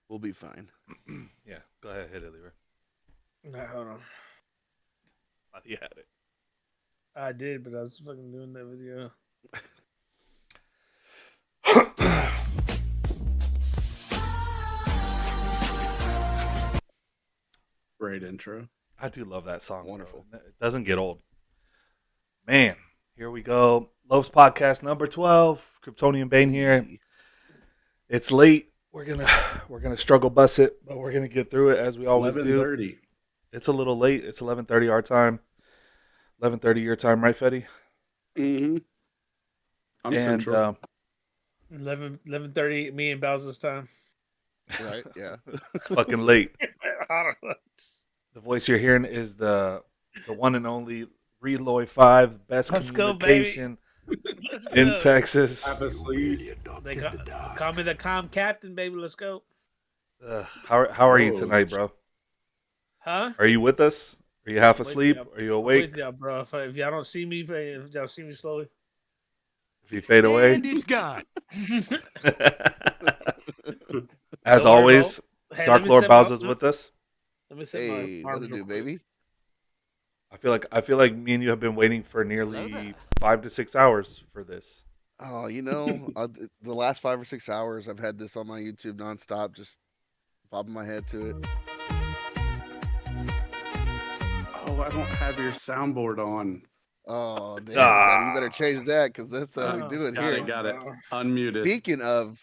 We'll be fine. Yeah, go ahead, hit it, Leroy. Nah, hold on. Thought you had it. I did, but I was fucking doing that video. Great intro. I do love that song. Wonderful. Bro. It doesn't get old. Man, here we go. Love's podcast number 12. Kryptonian Bane here. Hey. It's late. We're gonna struggle bus it, but we're gonna get through it as we always do. 11:30. It's a little late. It's 11:30 our time. 11:30 your time, right, Fetty? Mm-hmm. I'm And central. 11:30, me and Bowser's time. Right? Yeah. it's fucking late. I don't know. The voice you're hearing is the one and only Reloy 5, best Let's go, baby. communication Let's in go. Texas. Obviously, They call me the calm captain, baby. Let's go. How are you Oh, tonight, bro? Huh? Are you with us? Are you half With asleep? y'all. Are you I'm awake? with y'all, bro. If y'all don't see me, if y'all see me slowly. If you fade away, And it's gone. as Don't worry, always, Hey, Dark let me Lord set my- Bowser's with us. Let me set Hey, my what arms to real do, quick. baby? I feel like me and you have been waiting for nearly 5 to 6 hours for this. Oh, the last 5 or 6 hours, I've had this on my YouTube nonstop, just bobbing my head to it. oh, I don't have your soundboard on. Oh, damn, buddy, you better change that because that's how we Oh, do it Got here. it. Unmuted. Speaking of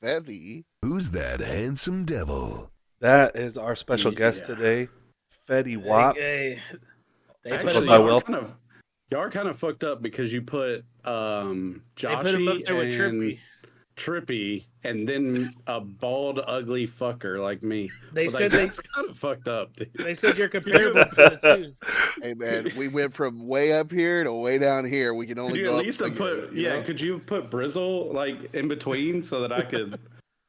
Fetty, Who's that handsome devil? That is our special guest Yeah. today, FettiWap. Hey, they put Actually, him by up. Will. y'all are kind of fucked up because you put They put him up Joshy there with and Trippy. Trippy, and then a bald, ugly fucker like me. They But, said they that's kind of fucked up. Dude. they said you're comparable to the two. hey man, we went from way up here to way down here. We can Could only you go at up. least have put Could you put Brizzle like in between so that I could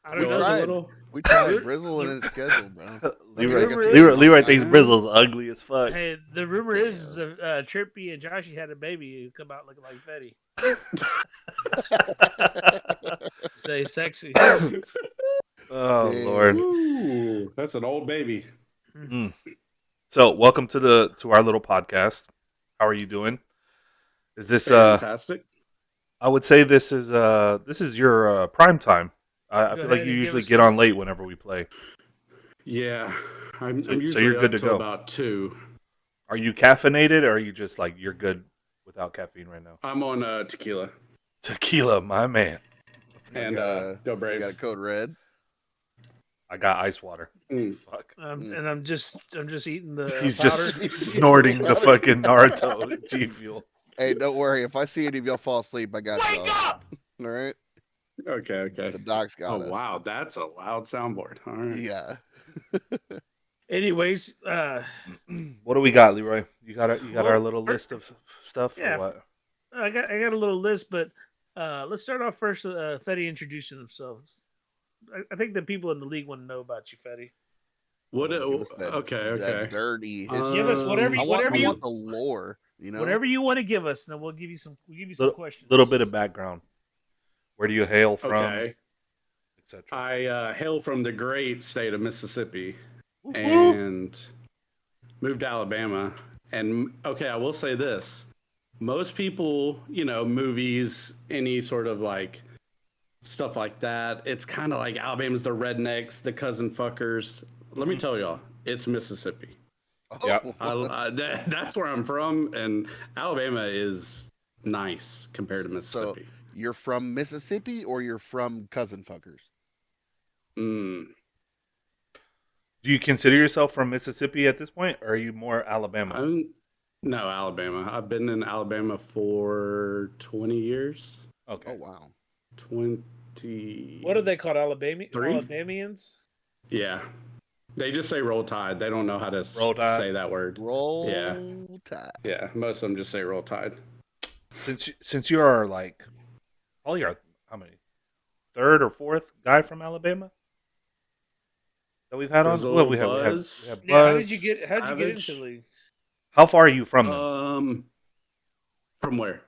I go don't know. up a tried. little? We tried Brizzle and his schedule, bro. Leroy thinks Brizzle's ugly as fuck. Hey, the rumor is Trippy and Joshy had a baby who come out looking like Fetty. Say sexy. Oh Damn. Lord. Ooh, that's an old baby. Mm. So, welcome to our little podcast. How are you doing? Is this Fantastic. I would say this is your prime time. I Go feel like ahead you and give usually us get some- on late whenever we play. Yeah, I'm So usually you're good up to till go. about 2. Are you caffeinated or are you just like you're good without caffeine right now? I'm on tequila. Tequila, my man. And go go Braves. You got a code red. I got ice water. Mm. Fuck. And I'm just eating the He's powder. just snorting the fucking Naruto G Fuel. Hey, don't worry. If I see any of y'all fall asleep, I got Wake y'all. up! All right. Okay. The doc's got Oh us. wow, that's a loud soundboard. All right. Yeah. Anyways, What do we got, Leroy? You got our little list of stuff yeah. or what? I got a little list, but let's start off first. Fetty introducing themselves. I think the people in the league want to know about you, Fetty. What? Give us that, Okay. That dirty history. Give us whatever I you- want, whatever I you- want the lore. You know. Whatever you want to give us, then we'll give you some questions. Little bit of background. Where do you hail from? Okay. Etc. I hail from the great state of Mississippi and moved to Alabama. And okay, I will say this: most people, movies, any sort of like stuff like that, it's kind of like Alabama's the rednecks, the cousin fuckers. Let me tell y'all, it's Mississippi. Oh, Yeah. That's where I'm from, and Alabama is nice compared to So Mississippi. you're from Mississippi or you're from cousin fuckers? Mm. Do you consider yourself from Mississippi at this point, or are you more Alabama? No, Alabama. I've been in Alabama for 20 years. Okay. Oh wow. 20. What are they called? Alabamians? Three? Alabamians? Yeah. They just say roll tide. They don't know how to Roll Tide? say that word. Roll Yeah. Tide. Yeah, most of them just say roll tide. Since you are like probably our how many third or fourth guy from Alabama that we've had on. Drizzle, Who have we had? Buzz. We have Yeah, how Buzz. did you get Savage. into the league? How far are you from them? From where?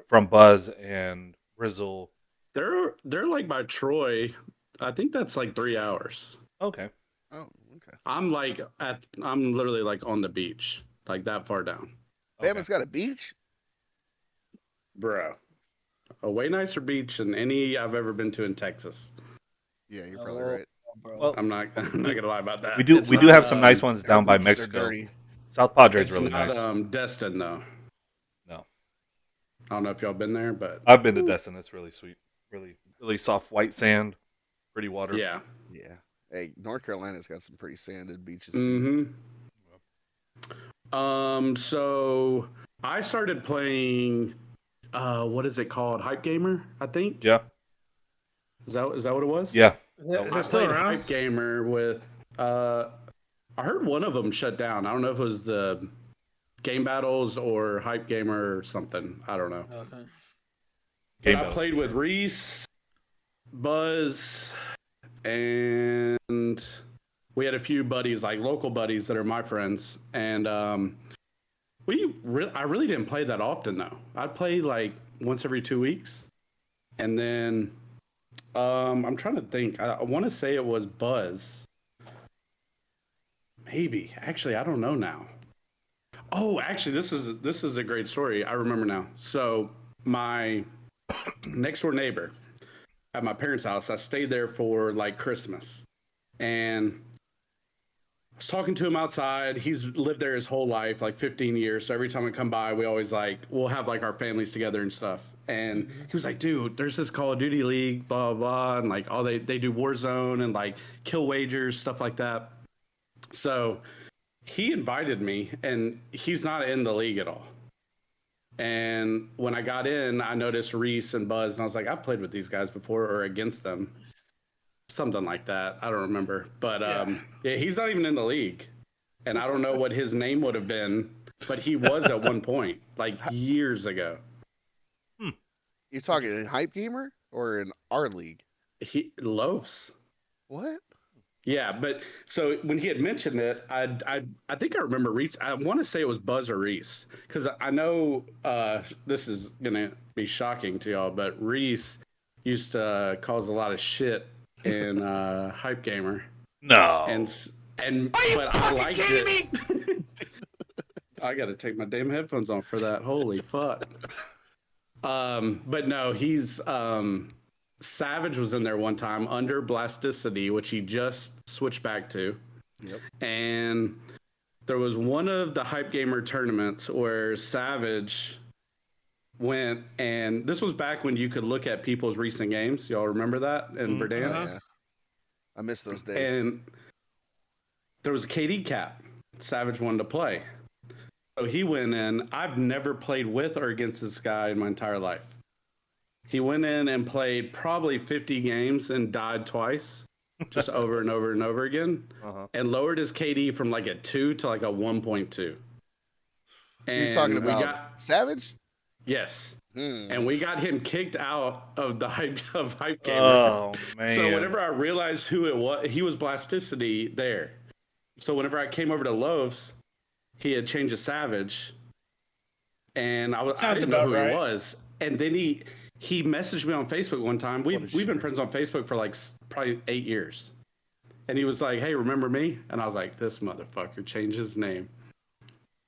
From Buzz and Rizzle. They're like by Troy. I think that's like 3 hours. Okay. Oh, okay. I'm literally like on the beach, like that far down, Okay. Bama's got a beach. bro. A way nicer beach than any I've ever been to in Texas. Yeah, you're probably Oh, right. bro. Well, I'm not gonna lie about that. we do It's we do not, have some nice ones Our down by beaches are Mexico. dirty. South Padre is It's really not nice. Destin though. No, I don't know if y'all been there, but I've been to Destin. It's really sweet. Really soft white sand, pretty water. yeah. Yeah. Hey, North Carolina's got some pretty sanded beaches too. So I started playing. What is it called? Hype Gamer, I think. Yeah. Is that what it was? Yeah. Is I that still played around? Hype Gamer with. I heard one of them shut down. I don't know if it was the Game Battles or Hype Gamer or something. I don't know. Okay. But Game I Battles. played with Reese, Buzz, and we had a few buddies, like local buddies that are my friends, and I really didn't play that often though. I'd play like once every 2 weeks, and then I'm trying to think. I want to say it was Buzz. Maybe. Actually, I don't know now. Oh, actually, this is a great story. I remember now. So my next door neighbor at my parents' house, I stayed there for like Christmas, and I was talking to him outside. He's lived there his whole life, like 15 years. So every time I come by, we'll have like our families together and stuff. And he was like, dude, there's this Call of Duty league, blah, blah, blah. And like, they do Warzone and like kill wagers, stuff like that. So he invited me, and he's not in the league at all. And when I got in, I noticed Reese and Buzz, and I was like, I've played with these guys before or against them. Something like that. I don't remember. But yeah, he's not even in the league. And I don't know what his name would have been, but he was at one point, like years ago. You're talking in Hype Gamer or in our league? He loafs. What? Yeah, but so when he had mentioned it, I think I remember Reese. I want to say it was Buzz or Reese, because I know this is gonna be shocking to y'all, but Reese used to cause a lot of shit in Hype Gamer, No. and but I liked it. I got to take my damn headphones off for that. Holy fuck! But no, he's Savage was in there one time under Blasticity, which he just switched back to. Yep. And there was one of the Hype Gamer tournaments where Savage went, and this was back when you could look at people's recent games. Y'all remember that in Verdansk? Yeah. I miss those days. And there was a KD cap Savage wanted to play. So he went in. I've never played with or against this guy in my entire life. He went in and played probably 50 games and died twice, just over and over and over again, and lowered his KD from like a 2 to like a 1.2. And You're talking about Savage? Yes. Hmm. And we got him kicked out of the Hype Gamer. Oh man. So whenever I realized who it was, he was Blasticity there. So whenever I came over to Loafs, he had changed to Savage, and I didn't know who he was. And then he messaged me on Facebook one time. We've been friends on Facebook for like probably 8 years. And he was like, hey, remember me? And I was like, this motherfucker changed his name.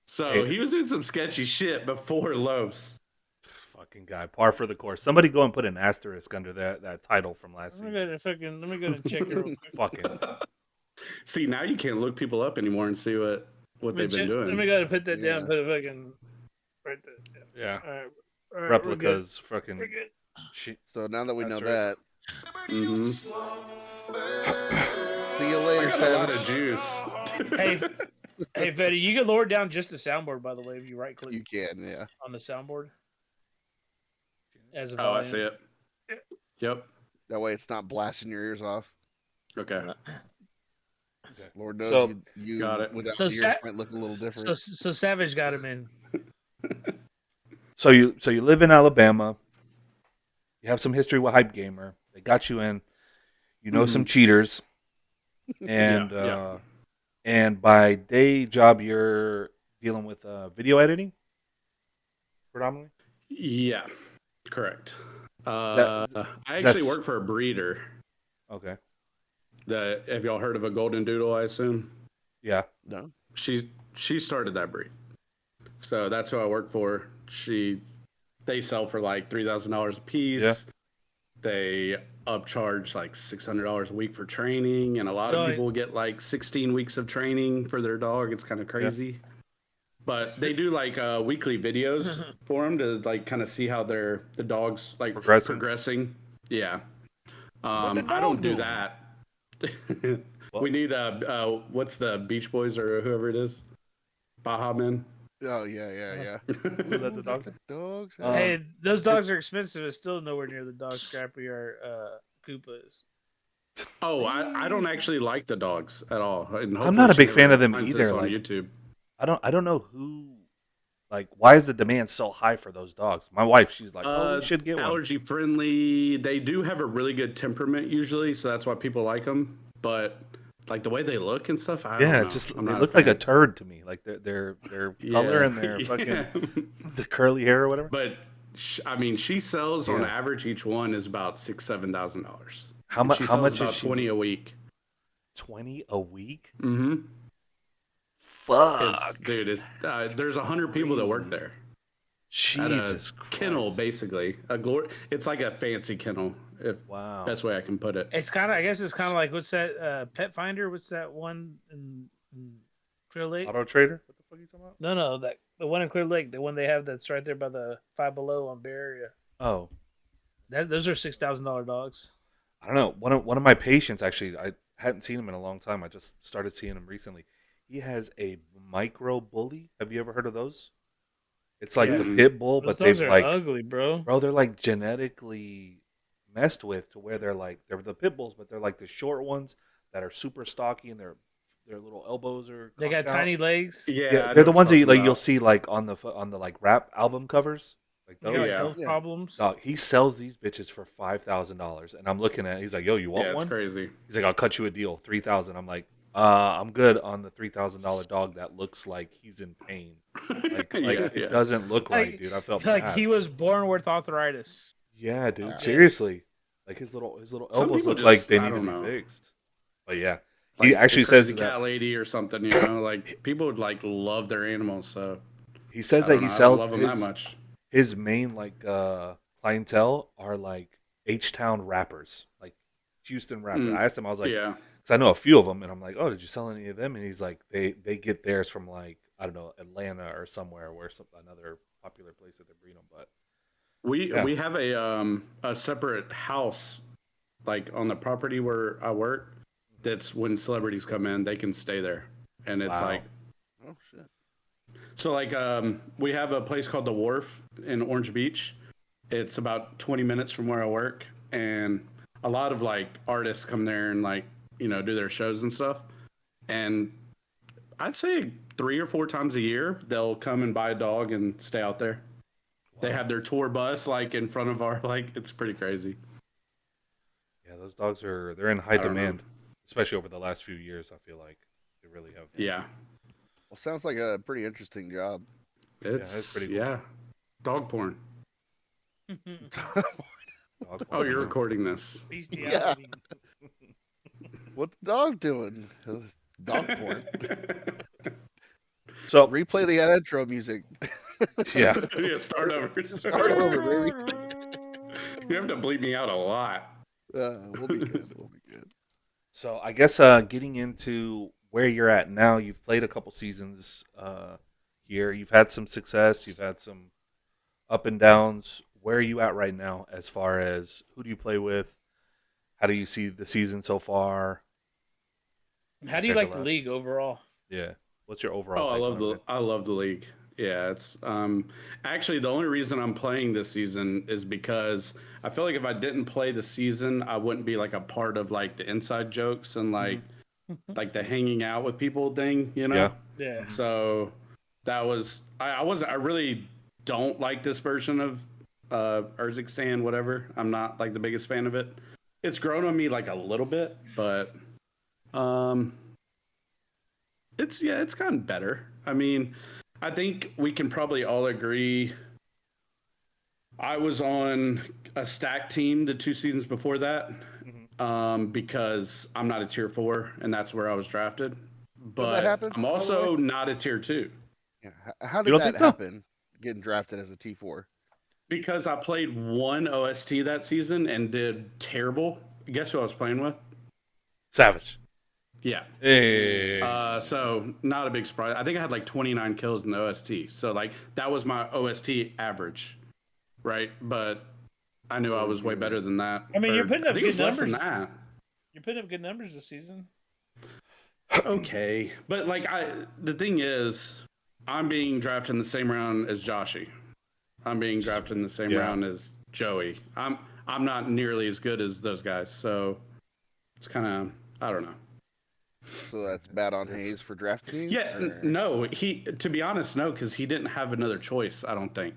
So he was doing some sketchy shit before Loafs. Fucking guy. Par for the course. Somebody go and put an asterisk under that title from last season. Let me go and check it real quick. Fucking. See, now you can't look people up anymore and see what they've been doing. Let me go and put that down. Put a fucking right there. Yeah. All right, Replicas. Fucking. Shit. So now that we know Asterisk. that, see you later, I got a lot Savage. of juice. Hey, Fetty, you can lower down just the soundboard, by the way, if you right click You can, yeah. on the soundboard. As a Oh, I volume. see it. Yep. That way it's not blasting your ears off. Okay. Lord knows So- you Got it. without So ears might look a little different. So Savage got him in. So you live in Alabama. You have some history with Hype Gamer. They got you in. You know some cheaters. And Yeah. and by day job you're dealing with video editing predominantly? Yeah, correct. that- I actually work for a breeder. Okay. Have y'all heard of a golden doodle? I assume Yeah. No. she started that breed, so that's who I work for. They sell for like $3,000 a piece. Yeah. They upcharge like $600 a week for training, and a lot of people get like 16 weeks of training for their dog. It's kind of crazy. But they do like weekly videos for them to like kind of see how the dog's like progressing. Yeah. What the I don't dog do doing? that. Well- We need what's the Beach Boys or whoever it is, Baja Men. Oh yeah. Who let the dog? The dogs. Hey, those dogs are expensive. It's still nowhere near the dog Scrappy or Koopa is. Oh, I don't actually like the dogs at all. And I'm not a hopefully big she fan never of them finds either, this on like- YouTube. I don't know who. Like, why is the demand so high for those dogs? My wife, she's like, "Oh, we should get one." Allergy friendly. They do have a really good temperament usually, so that's why people like them. But like the way they look and stuff, I don't know. Just I'm they not look like a fan. turd to me. Like their color and their Yeah. fucking the curly hair or whatever. But I mean, she sells on Yeah. average. Each one is about $6,000-7,000. How much? She How sells much about is she? 20 a week. 20 a week? Mm-hmm. Fuck, Dude, there's 100 people that work there. At a Jesus kennel, Christ. basically. It's like a fancy kennel. Wow. Best way I can put it. It's kind of, I guess it's kind of like, what's that Pet Finder? What's that one in Clear Lake? Auto Trader? What the fuck are you talking about? No, the one in Clear Lake, the one they have that's right there by the Five Below on Bay Area. Oh, Those are $6,000 dogs. I don't know. One of my patients actually, I hadn't seen him in a long time. I just started seeing him recently. He has a micro bully. Have you ever heard of those? It's like Yeah. the pit bull, Those but they've dogs are like, ugly, bro. they're like genetically messed with to where they're the pit bulls, but they're like the short ones that are super stocky and their little elbows are. They got cocked out. tiny legs. Yeah, I they're know the what ones that you're talking you'll about. see like on the like rap album covers, like They those. got like Yeah. health Yeah. problems. Dog, he sells these bitches for $5,000, and I'm looking at it. He's like, "Yo, you want Yeah, it's one?" crazy. He's like, "I'll cut you a deal, 3,000." I'm like, I'm good on the $3,000 dog that looks like he's in pain. Like Yeah, it doesn't look right, Like- dude. I felt Like bad. he was born with arthritis. Yeah, dude. Yeah. Seriously, like his little Some elbows people look like just- they I need to don't be know. fixed. But yeah, Like he actually the says crazy that cat lady or something, you know, like people would like love their animals. So he says I that don't he know, I don't sells love them that much. his main like clientele are like H-Town rappers, like Houston rappers. Mm. I asked him, I was like, Yeah, because I know a few of them, and I'm like, oh, did you sell any of them? And he's like, they get theirs from like I don't know Atlanta or somewhere where another popular place that they breed them. But yeah. we have a separate house like on the property where I work. That's when celebrities come in, they can stay there, and it's Wow. like Oh shit. so. Like we have a place called the Wharf in Orange Beach. It's about 20 minutes from where I work, and a lot of like artists come there and like do their shows and stuff. And I'd say 3 or 4 times a year they'll come and buy a dog and stay out there. They have their tour bus like in front of our like it's pretty crazy. Yeah, those dogs they're in high I don't know. demand, especially over the last few years. I feel like they really have. Yeah, Well, sounds like a pretty interesting job. it's pretty cool. dog porn. Dog Oh, you're porn. recording this. Bestiality. What's the dog doing? Dog porn. So Replay the intro music. yeah, Yeah, start over. Start over, baby. You have to bleep me out a lot. We'll be good. We'll be good. so I guess getting into where you're at now, you've played a couple seasons here. You've had some success. You've had some up and downs. Where are you at right now as far as who do you play with? How do you see the season so far? How do you like the league overall? Yeah. What's your overall Oh, take on it? I love the league. Yeah, it's actually the only reason I'm playing this season is because I feel like if I didn't play the season, I wouldn't be like a part of like the inside jokes and like like the hanging out with people thing, you know? Yeah. Yeah. So that was I really don't like this version of Urzikstan, whatever. I'm not like the biggest fan of it. It's grown on me like a little bit, but it's gotten better. I mean, I think we can probably all agree. I was on a stack team the 2 seasons before that, because I'm not a tier 4, and that's where I was drafted. Did that But happen? I'm by the also way? not a tier 2 Yeah. How You did don't that think so? happen? Getting drafted as a T4. because I played one OST that season and did terrible. Guess who I was playing with? Savage. Yeah. Hey. So not a big surprise. I think I had like 29 kills in the OST. So like that was my OST average, right? But I knew I So was way you're better than that. I mean, you're Or putting I up think it good was less than numbers. that. You're putting up good numbers this season. Okay, but like the thing is, I'm being drafted in the same round as Joshy. I'm being drafted in the same Yeah. round as Joey. I'm not nearly as good as those guys, so it's kind of I don't know. so that's bad on Hayes for drafting you? Yeah, Or... no, he to be honest, no, because he didn't have another choice. I don't think.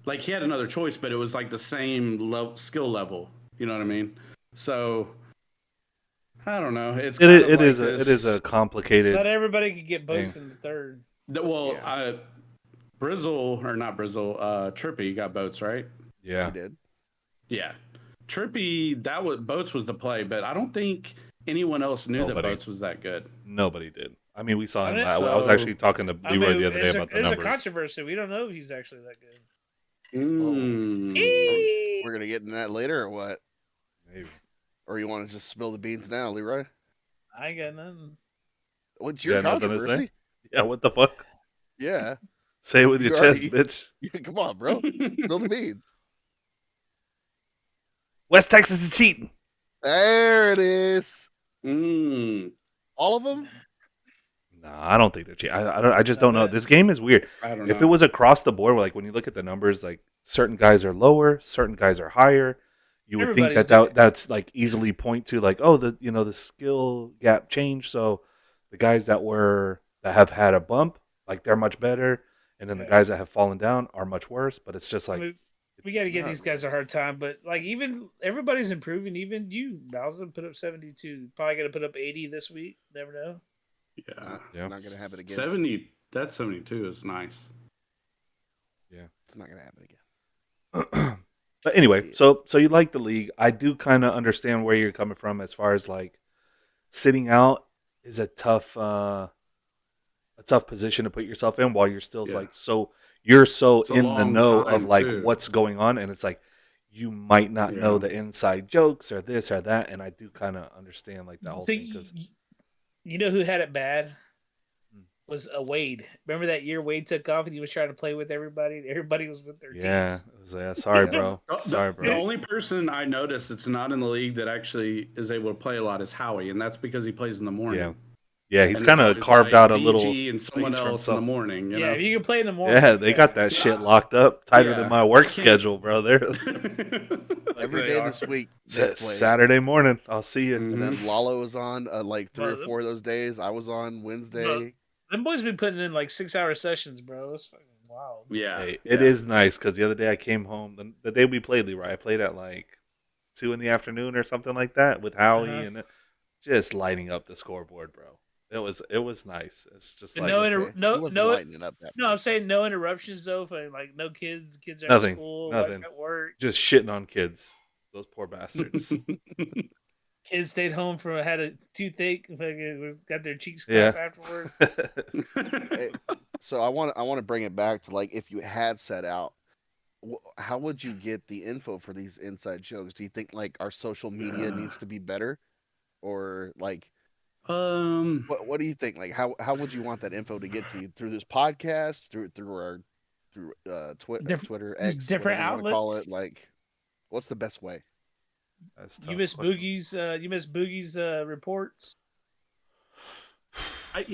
Like he had another choice, but it was like the same skill level. You know what I mean? So I don't know. It's kind of It like is this. it is a complicated Not everybody could get thing. boats in the third. Well, Yeah. Brizzle or not Brizzle, Trippy got boats, right? Yeah. He did. Yeah, Trippy. That was boats was the play, but I don't think anyone else knew that Nobody. boats was that good. Nobody did. I mean, we saw I him. mean, I was so- actually talking to I Leroy mean, the other day about the there's a numbers. controversy. We don't know if he's actually that good. Mm. We're gonna get into that later, or what? Maybe. Or you want to just spill the beans now, Leroy? I ain't got nothing. What's You your got nothing to say? controversy? Yeah, what the fuck? Yeah. Say it with You your already- chest, bitch. Come on, bro. Spill the beans. West Texas is cheating. There it is. Mm. All of them? No, I don't think they're cheating. I just don't know. This game is weird. I don't know. If it was across the board, like when you look at the numbers, like certain guys are lower, certain guys are higher. You would think Everybody's that doing- that's like easily point to like, oh, the skill gap changed. So the guys that have had a bump, like they're much better, and then the Yeah. guys that have fallen down are much worse. But it's just I like mean, we got to it's give not these guys a hard time, but like even everybody's improving. Even you, Bowser, put up 72. Probably going to put up 80 this week. Never know. Yeah. Yeah. Not gonna happen again. 70. That 72 is nice. It's not gonna happen again. But anyway, so you like the league. I do kind of understand where you're coming from as far as like sitting out is a tough position to put yourself in while you're still Yeah. like you're so It's a in the long know time, of like too. what's going on, and it's like you might not know Yeah. the inside jokes or this or that, and I do kind of understand like that whole So thing because you know who had it bad? Hmm. Was Wade. Remember that year Wade took off and he was trying to play with everybody? And everybody was with their yeah, teams. it was, sorry, Yeah. bro, sorry, The bro. only person I noticed that's not in the league that actually is able to play a lot is Howie, and that's because he plays in the morning. Yeah, he's And kind of there's carved always, out a like, little BG and someone space for else in the himself. morning. You Yeah, know? if you can play in the morning. Yeah, they got that shit locked up tighter than Yeah. my work I can't- schedule, bro. They're Every They day are. this week they play. Saturday morning. I'll see you. And then Mhm. Lalo was on like 3 or Well, 4 of those days. I was on Wednesday. Them boys been putting in like 6-hour sessions, bro. That's fucking wild. Yeah, Hey, it is nice because the other day I came home, the day we played Leroy, I played at like 2 in the afternoon or something like that with Howie Uh-huh. and just lighting up the scoreboard, bro. It was nice. It's just And like no, Okay. no, He wasn't no, lighting it up that no. I'm much. saying no interruptions though. For like no kids. Kids are Nothing, at school. nothing. Nothing. At work. just shitting on kids. Those poor bastards. Kids stayed home from had a toothache. Fucking got their cheeks Yeah. clapped afterwards. Hey, so I want to bring it back to like if you had set out, how would you get the info for these inside jokes? Do you think like our social media needs to be better, or like what do you think? Like how would you want that info to get to you through this podcast, through our through Twitter These X, different whatever you want to call it? outlets. Like what's the best way? That's a You tough miss question. Boogie's. You miss Boogie's reports. I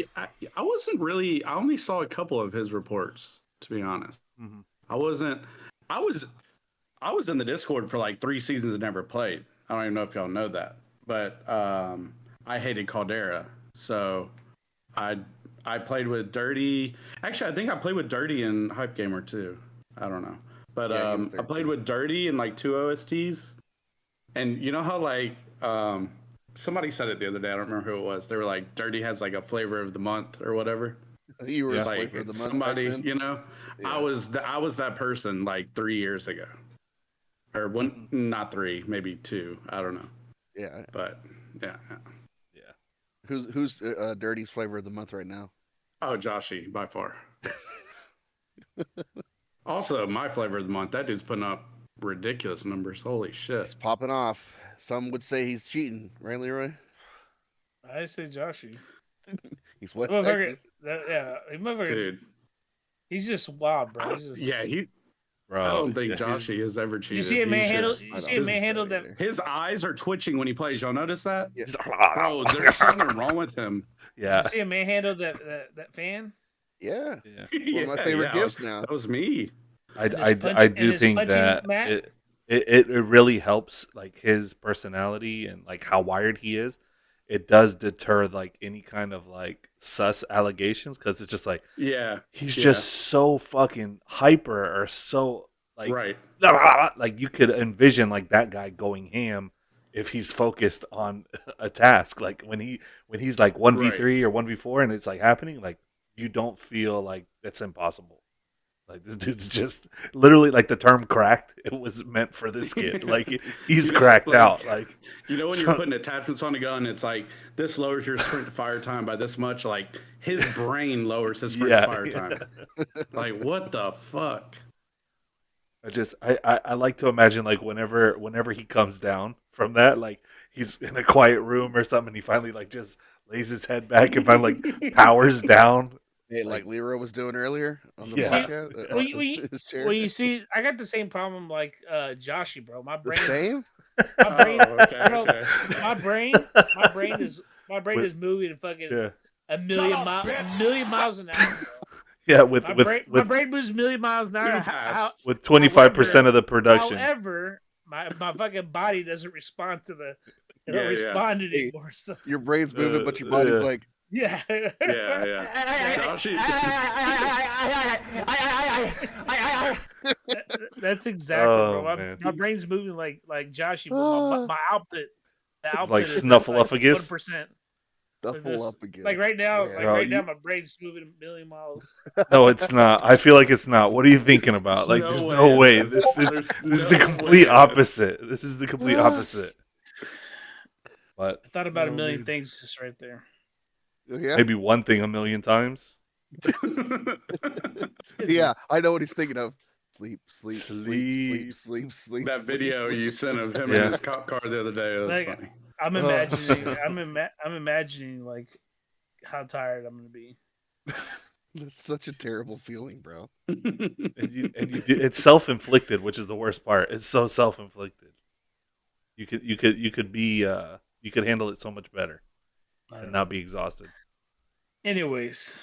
wasn't really. I only saw a couple of his reports, to be honest. Mhm. I wasn't. I was in the Discord for like 3 seasons and never played. I don't even know if y'all know that, but I hated Caldera, so I played with Dirty. Actually, I think I played with Dirty in Hype Gamer too. I don't know, but Yeah, he was I there played too. with Dirty in like 2 OSTs, and you know how like somebody said it the other day. I don't remember who it was. They were like, Dirty has like a flavor of the month or whatever. You were Yeah. a Like flavor of the month somebody, back then? you know, Yeah. I was that person like 3 years ago, or one, not 3, maybe 2. I don't know. Yeah. But yeah. Yeah. Who's Dirty's flavor of the month right now? Oh, Joshy by far. Also, my flavor of the month. That dude's putting up ridiculous numbers. Holy shit. He's popping off. Some would say he's cheating, right, Leroy? I say Joshy. He's West Motherfucker, Texas. motherfucker, Dude. he's just wild, bro. He's just Yeah, I Bro. don't think Yeah, Joshy has ever you see cheated. a He's manhandle. just You I see don't a his, think so manhandle that. either. his eyes are twitching when he plays. Y'all notice that? Yeah. Bro, there's something wrong with him. Did Yeah. you see a manhandle that fan? Yeah. Yeah. It's one of my Yeah, favorite yeah. gifts now. That was me. I do his think punching that mat. it really helps like his personality and like how wired he is. It does deter like any kind of like sus allegations because it's just like Yeah. he's Yeah. just so fucking hyper or so like Right. like you could envision like that guy going ham if he's focused on a task like when he's like Right. 1v3 or 1v4 and it's like happening like you don't feel like that's impossible. Like this dude's just literally like the term cracked. It was meant for this kid. Like he's cracked Like, out. Like you know when you're so, putting attachments on a gun, it's like this lowers your sprint to fire time by this much. Like his brain lowers his sprint to yeah, fire yeah. time. Like what the fuck? I like to imagine like whenever he comes down from that, like he's in a quiet room or something, and he finally like just lays his head back and finally like powers down. Hey, Like like Leroy was doing earlier on the You see, yeah, podcast. yeah. when His chair. when you see, I got the same problem like Joshy, bro. The same? My brain, Oh, okay, bro, okay. my brain, my brain is With- moving at fucking yeah, a million miles an hour, bro. yeah. With My with brain, my with brain moves a million miles an hour. Too fast. with 25% of the production. However, my fucking body doesn't respond to the. It Yeah, don't yeah. respond Hey, anymore. So Your brain's moving, but your body's yeah. like, yeah. Yeah, yeah. Joshy, That's exactly, Oh, bro. man. My brain's moving like Joshy, but my output, the It's output like is at, like Snuffleupagus. 1%. duffel up again. Like right now, Yeah. like Bro, right now, you- my brain's moving a million miles. No, it's not. I feel like it's not. What are you thinking about? Like, there's no way. it is. There's This is the no complete way it is. opposite. This is the complete opposite. But I thought about a Oh, million man. things just right there. Yeah, maybe one thing a million times. yeah. I know what he's thinking of. Sleep, sleep, sleep, sleep, Sleep. sleep, sleep. That sleep, video sleep. you sent of him Yeah. in his cop car the other day was Like, funny. I'm Oh. imagining. I'm imagining like how tired I'm gonna be. That's such a terrible feeling, bro. And you do, it's self-inflicted, which is the worst part. It's so self-inflicted. You could be you could handle it so much better and not be exhausted. Anyways,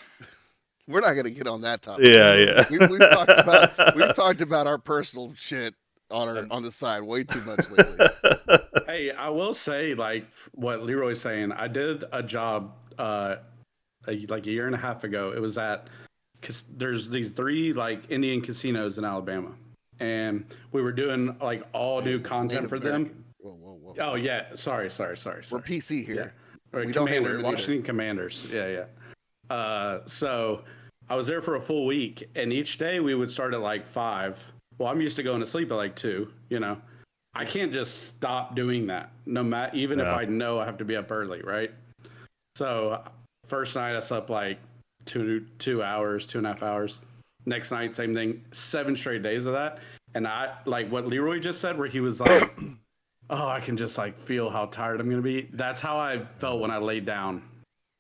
We're not gonna get on that topic. Yeah, yeah. We've talked about our personal shit on the side way too much lately. Hey, I will say, like what Leroy's saying, I did a job like a year and a half ago. It was at because there's these 3 like Indian casinos in Alabama, and we were doing like all new content Native for them. American. Whoa, whoa, whoa. Oh yeah, sorry. We're PC Yeah, here. or We don't hate Commander, women Washington Commanders. Yeah, yeah. So I was there for a full week, and each day we would start at like 5. Well, I'm used to going to sleep at like 2. You know, I can't just stop doing that. No matter, even if Yeah. I know I have to be up early, right? So first night I slept like 2 hours, 2.5 hours. Next night, same thing. 7 straight days of that, and I like what Leroy just said, where he was like, "Oh, I can just like feel how tired I'm gonna be." That's how I felt when I laid down.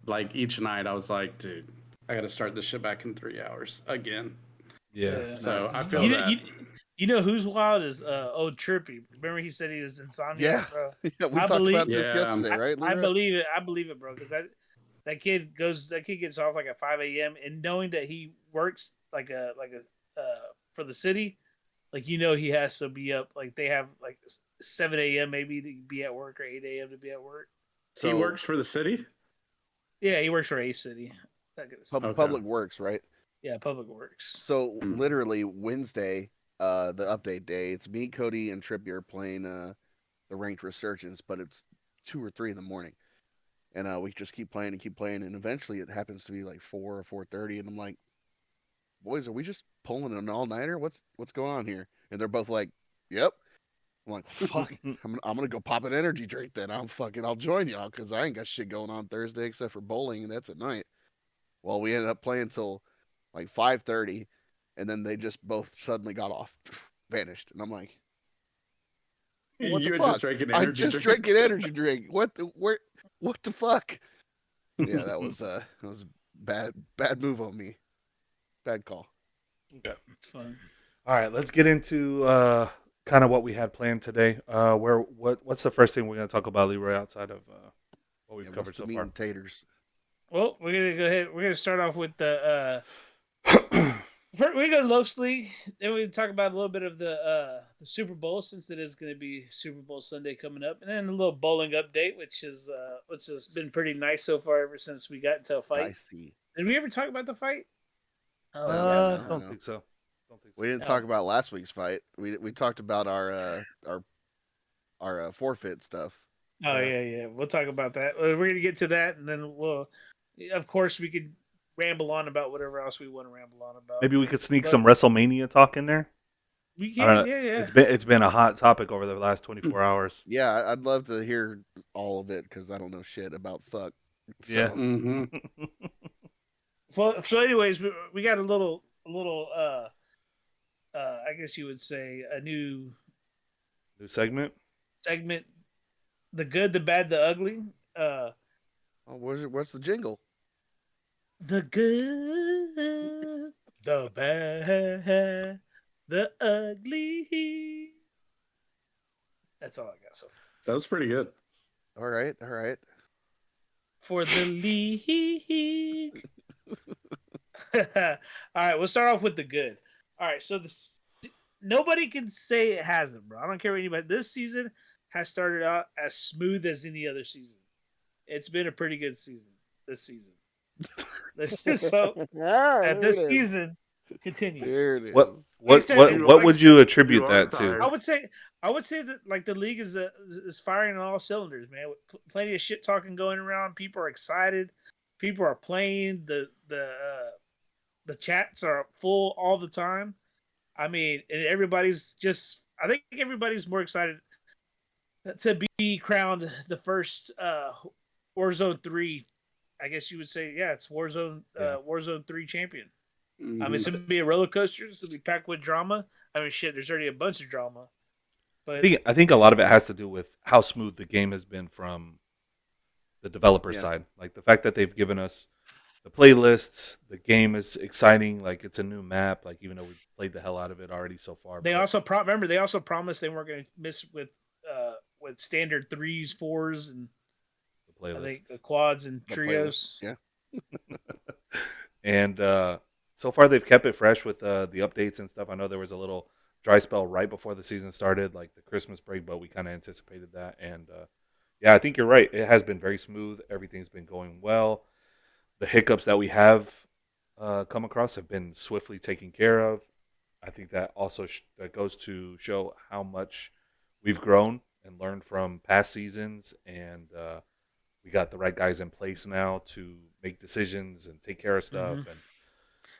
Like each night, I was like, "Dude, I got to start this shit back in 3 hours again." Yeah. So I Nice. feel you that. you know who's wild is old Trippy. Remember he said he was insomnia, Yeah. bro. Yeah, we I talked believe- about this Yeah. yesterday, right? I Leroy? believe it. I believe it, bro. Because that kid gets off like at 5 a.m. and knowing that he works like a for the city, like he has to be up. Like they have like 7 a.m. maybe to be at work or 8 a.m. to be at work. So He works for the city. Yeah, he works for a city. Okay. Public Works, right? Yeah, Public Works. So Hmm. literally Wednesday, the update day, it's me, Cody, and Trippier playing the ranked resurgence, but it's 2 or 3 in the morning. And we just keep playing, and eventually it happens to be like 4 or 4:30, and I'm like, boys, are we just pulling an all-nighter? What's going on here? And they're both like, yep. I'm like, fuck. I'm gonna go pop an energy drink then. I'll join y'all because I ain't got shit going on Thursday except for bowling, and that's at night. Well, we ended up playing till like 5:30, and then they just both suddenly got off, vanished, and I'm like, well, what the You had just fuck? drank an I energy just drink. drank an energy drink. What the fuck? Yeah, that was a bad move on me. Bad call. Okay. It's fun. All right, let's get into kind of what we had planned today. What's the first thing we're going to talk about, Leroy, outside of what we've Yeah, what's covered the so meat far? and taters? Well, we're gonna go ahead. We're gonna start off with the. First, we go to Los League. Then we talk about a little bit of the Super Bowl since it is going to be Super Bowl Sunday coming up, and then a little bowling update, which has been pretty nice so far ever since we got into a fight. Dicey. Did we ever talk about the fight? Oh No, yeah, no, no. Don't no. think so. Don't think We so. didn't talk Oh, about last week's fight. We talked about our forfeit stuff. oh Yeah. yeah. We'll talk about that. We're gonna get to that, and then of course, we could ramble on about whatever else we want to ramble on about. Maybe we could sneak But some WrestleMania talk in there. we I don't can, know. yeah. It's been a hot topic over the last 24 hours. Yeah, I'd love to hear all of it because I don't know shit about fuck. Yeah. So Mm-hmm. So anyways, we got a little I guess you would say a new New segment. segment: the good, the bad, the ugly. what's the jingle? The good, the bad, the ugly. That's all I got so far. That was pretty good. All right, all right. For the league. All right, we'll start off with the good. All right, so nobody can say it hasn't, bro. I don't care what anybody. This season has started out as smooth as any other season. It's been a pretty good season this season. So that this season continues. There it is. What Like I what said, what like what I would said, you attribute you are that to? tired. I would say that like the league is firing on all cylinders, man. With plenty of shit talking going around. People are excited. People are playing. The chats are full all the time. I mean, and everybody's just. I think everybody's more excited to be crowned the first Warzone 3. I guess you would say, yeah, it's Warzone 3 champion. I mean, it's Mhm. gonna be a roller coaster. It's gonna be packed with drama. I mean, shit, there's already a bunch of drama, I but think I think a lot of it has to do with how smooth the game has been from the developer Yeah. side. Like the fact that they've given us the playlists, the game is exciting. Like it's a new map. Like even though we played the hell out of it already so far, they but also remember they also promised they weren't going to miss with standard threes, fours, and the I think playlists the quads and The playlist. trios. Yeah. and so far they've kept it fresh with the updates and stuff. I know there was a little dry spell right before the season started, like the Christmas break, but we kind of anticipated that. And yeah, I think you're right. It has been very smooth. Everything's been going well. The hiccups that we have come across have been swiftly taken care of. I think that also that goes to show how much we've grown and learned from past seasons, and we got the right guys in place now to make decisions and take care of stuff, Mm-hmm.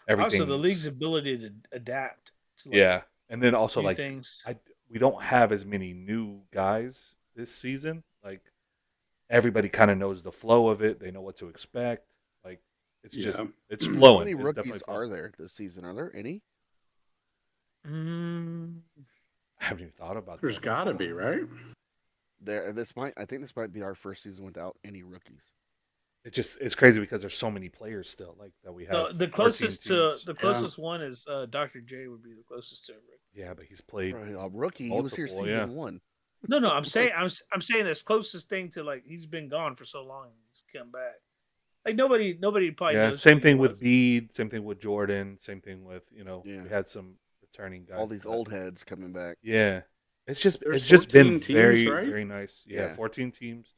and Also, the league's everything's ability to adapt to like yeah. And then also new like things. we don't have as many new guys this season. Like everybody kind of knows the flow of it. They know what to expect. Like it's just Yeah. it's How flowing. many It's definitely rookies flowing. are there this season? Are there any? Mm, I haven't even thought about There's that. got to be, right? I think this might be our first season without any rookies. It's crazy because there's so many players still like that we have the 14 closest to teams. the Yeah. closest one is Dr. J would be the closest to Rick. Yeah, but he's played Right, a rookie. He was here multiple. Yeah, season one. No, I'm saying I'm saying this closest thing to like he's been gone for so long and he's come back. Like nobody probably yeah. knows who Same he thing with was. Bede. Same thing with Jordan. Same thing with Yeah. we had some returning guys. All these but old heads coming back. yeah, There's it's just been 14 teams, very right? very nice. Yeah, Yeah. 14 teams.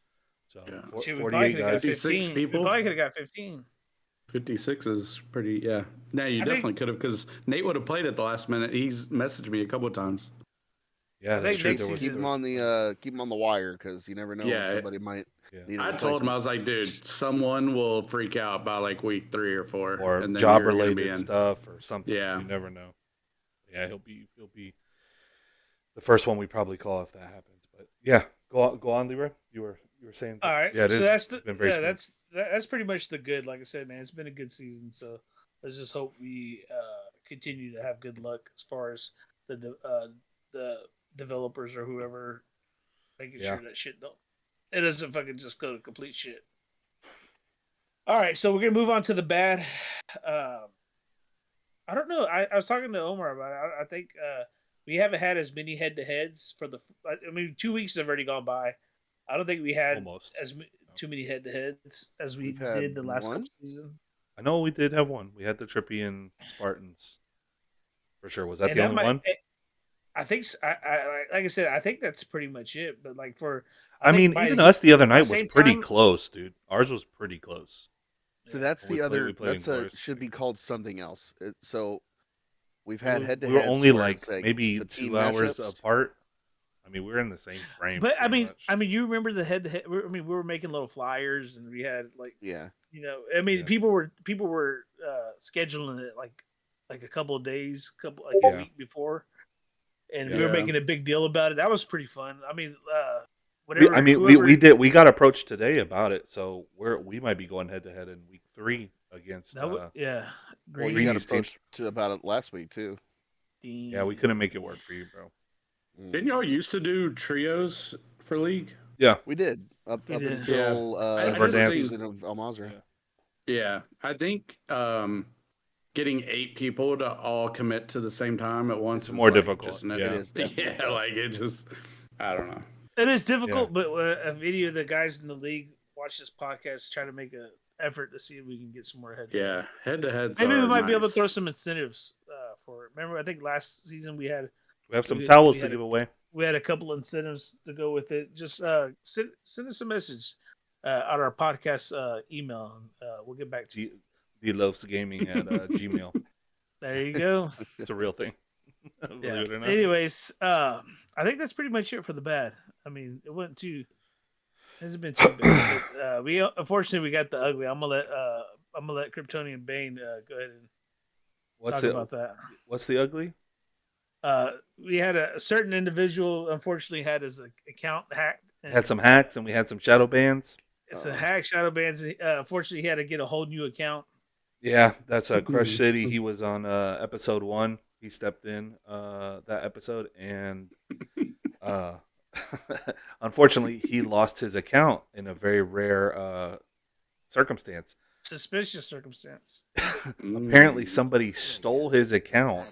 So Yeah. Shit, we probably 48 could have got guys. 56 15. We people? probably could have got 15. 56 is pretty, yeah. No, you I definitely think- could have because Nate would have played at the last minute. He's messaged me a couple of times. Yeah, I that's think true. next There was, Keep season- him on the wire because you never know when Yeah. somebody might yeah. need a I told him, I replacement. was like, dude, someone will freak out by like week 3 or 4. or and then job you're gonna be related in. stuff or something. Yeah. You never know. Yeah, he'll be the first one we probably call if that happens. But yeah, go on, Leroy. You were saying All this. right, Yeah, it so is. that's It's the been very smooth. that's pretty much the good. Like I said, man, it's been a good season. So let's just hope we continue to have good luck as far as the developers or whoever making Yeah. sure that shit don't it doesn't fucking just go to complete shit. All right, so we're gonna move on to the bad. Um, I don't know. I was talking to Omar about it. I think we haven't had as many head to heads for the. I mean, 2 weeks have already gone by. I don't think we had Almost. too many head to heads as we We've had did the last couple one. seasons. I know we did have one. We had the Trippy and Spartans for sure. Was that And the that only might. one? I think. Like I said, I think that's pretty much it. But like for, I I think mean, by even us the other by night was same pretty time. close, dude. Ours was pretty close. So Yeah. that's When we the played, other. we played in That's a Glorious. should be called something else. So we've And had head to we were heads only where like it's like maybe the team 2 hours matchups. apart. I mean, we were in the same frame But pretty much. I mean, you remember the head to head? I mean, we were making little flyers, and we had like, Yeah. I mean, Yeah. people were scheduling it like a couple of days, like a Yeah. week before, and we Yeah. were making a big deal about it. That was pretty fun. I mean, I mean, whoever we got approached today about it, so we might be going head to head in week 3 against that would, yeah, Well, you Green. got Greeny's team. approached to about it last week too. Yeah, we couldn't make it work for you, bro. Didn't y'all used to do trios for League? Yeah, We did up We did. until I of our the just dance. think, season of Al Mazrah. yeah, I think getting 8 people to all commit to the same time at once It's is more like difficult. just an- It Yeah. is definitely yeah, tough. like it just, I don't know. It is difficult, but if any of the guys in the league watch this podcast, try to make an effort to see if we can get some more head. Yeah, head to heads. Maybe we might be able to nice. throw some incentives for it. Remember, I think last season we We have some we towels to had give away. we had a couple incentives to go with it. Just send us a message on our podcast email, and we'll get back to you. The Loves Gaming at Gmail. There you go. It's a real thing. Believe Yeah. it or not. Anyways, I think that's pretty much it for the bad. I mean, it wasn't too. Hasn't been too bad. But, we unfortunately we got the ugly. I'm gonna let Kryptonian Bane go ahead and What's talk it? about that. What's the ugly? We had a certain individual unfortunately had his account hacked. Had some hacks and we had some shadow bans. It's a hack shadow bans. Unfortunately, he had to get a whole new account. Yeah, that's Crush City. He was on episode 1. He stepped in that episode, and unfortunately, he lost his account in a very rare circumstance. Suspicious circumstance. Apparently, somebody stole his account.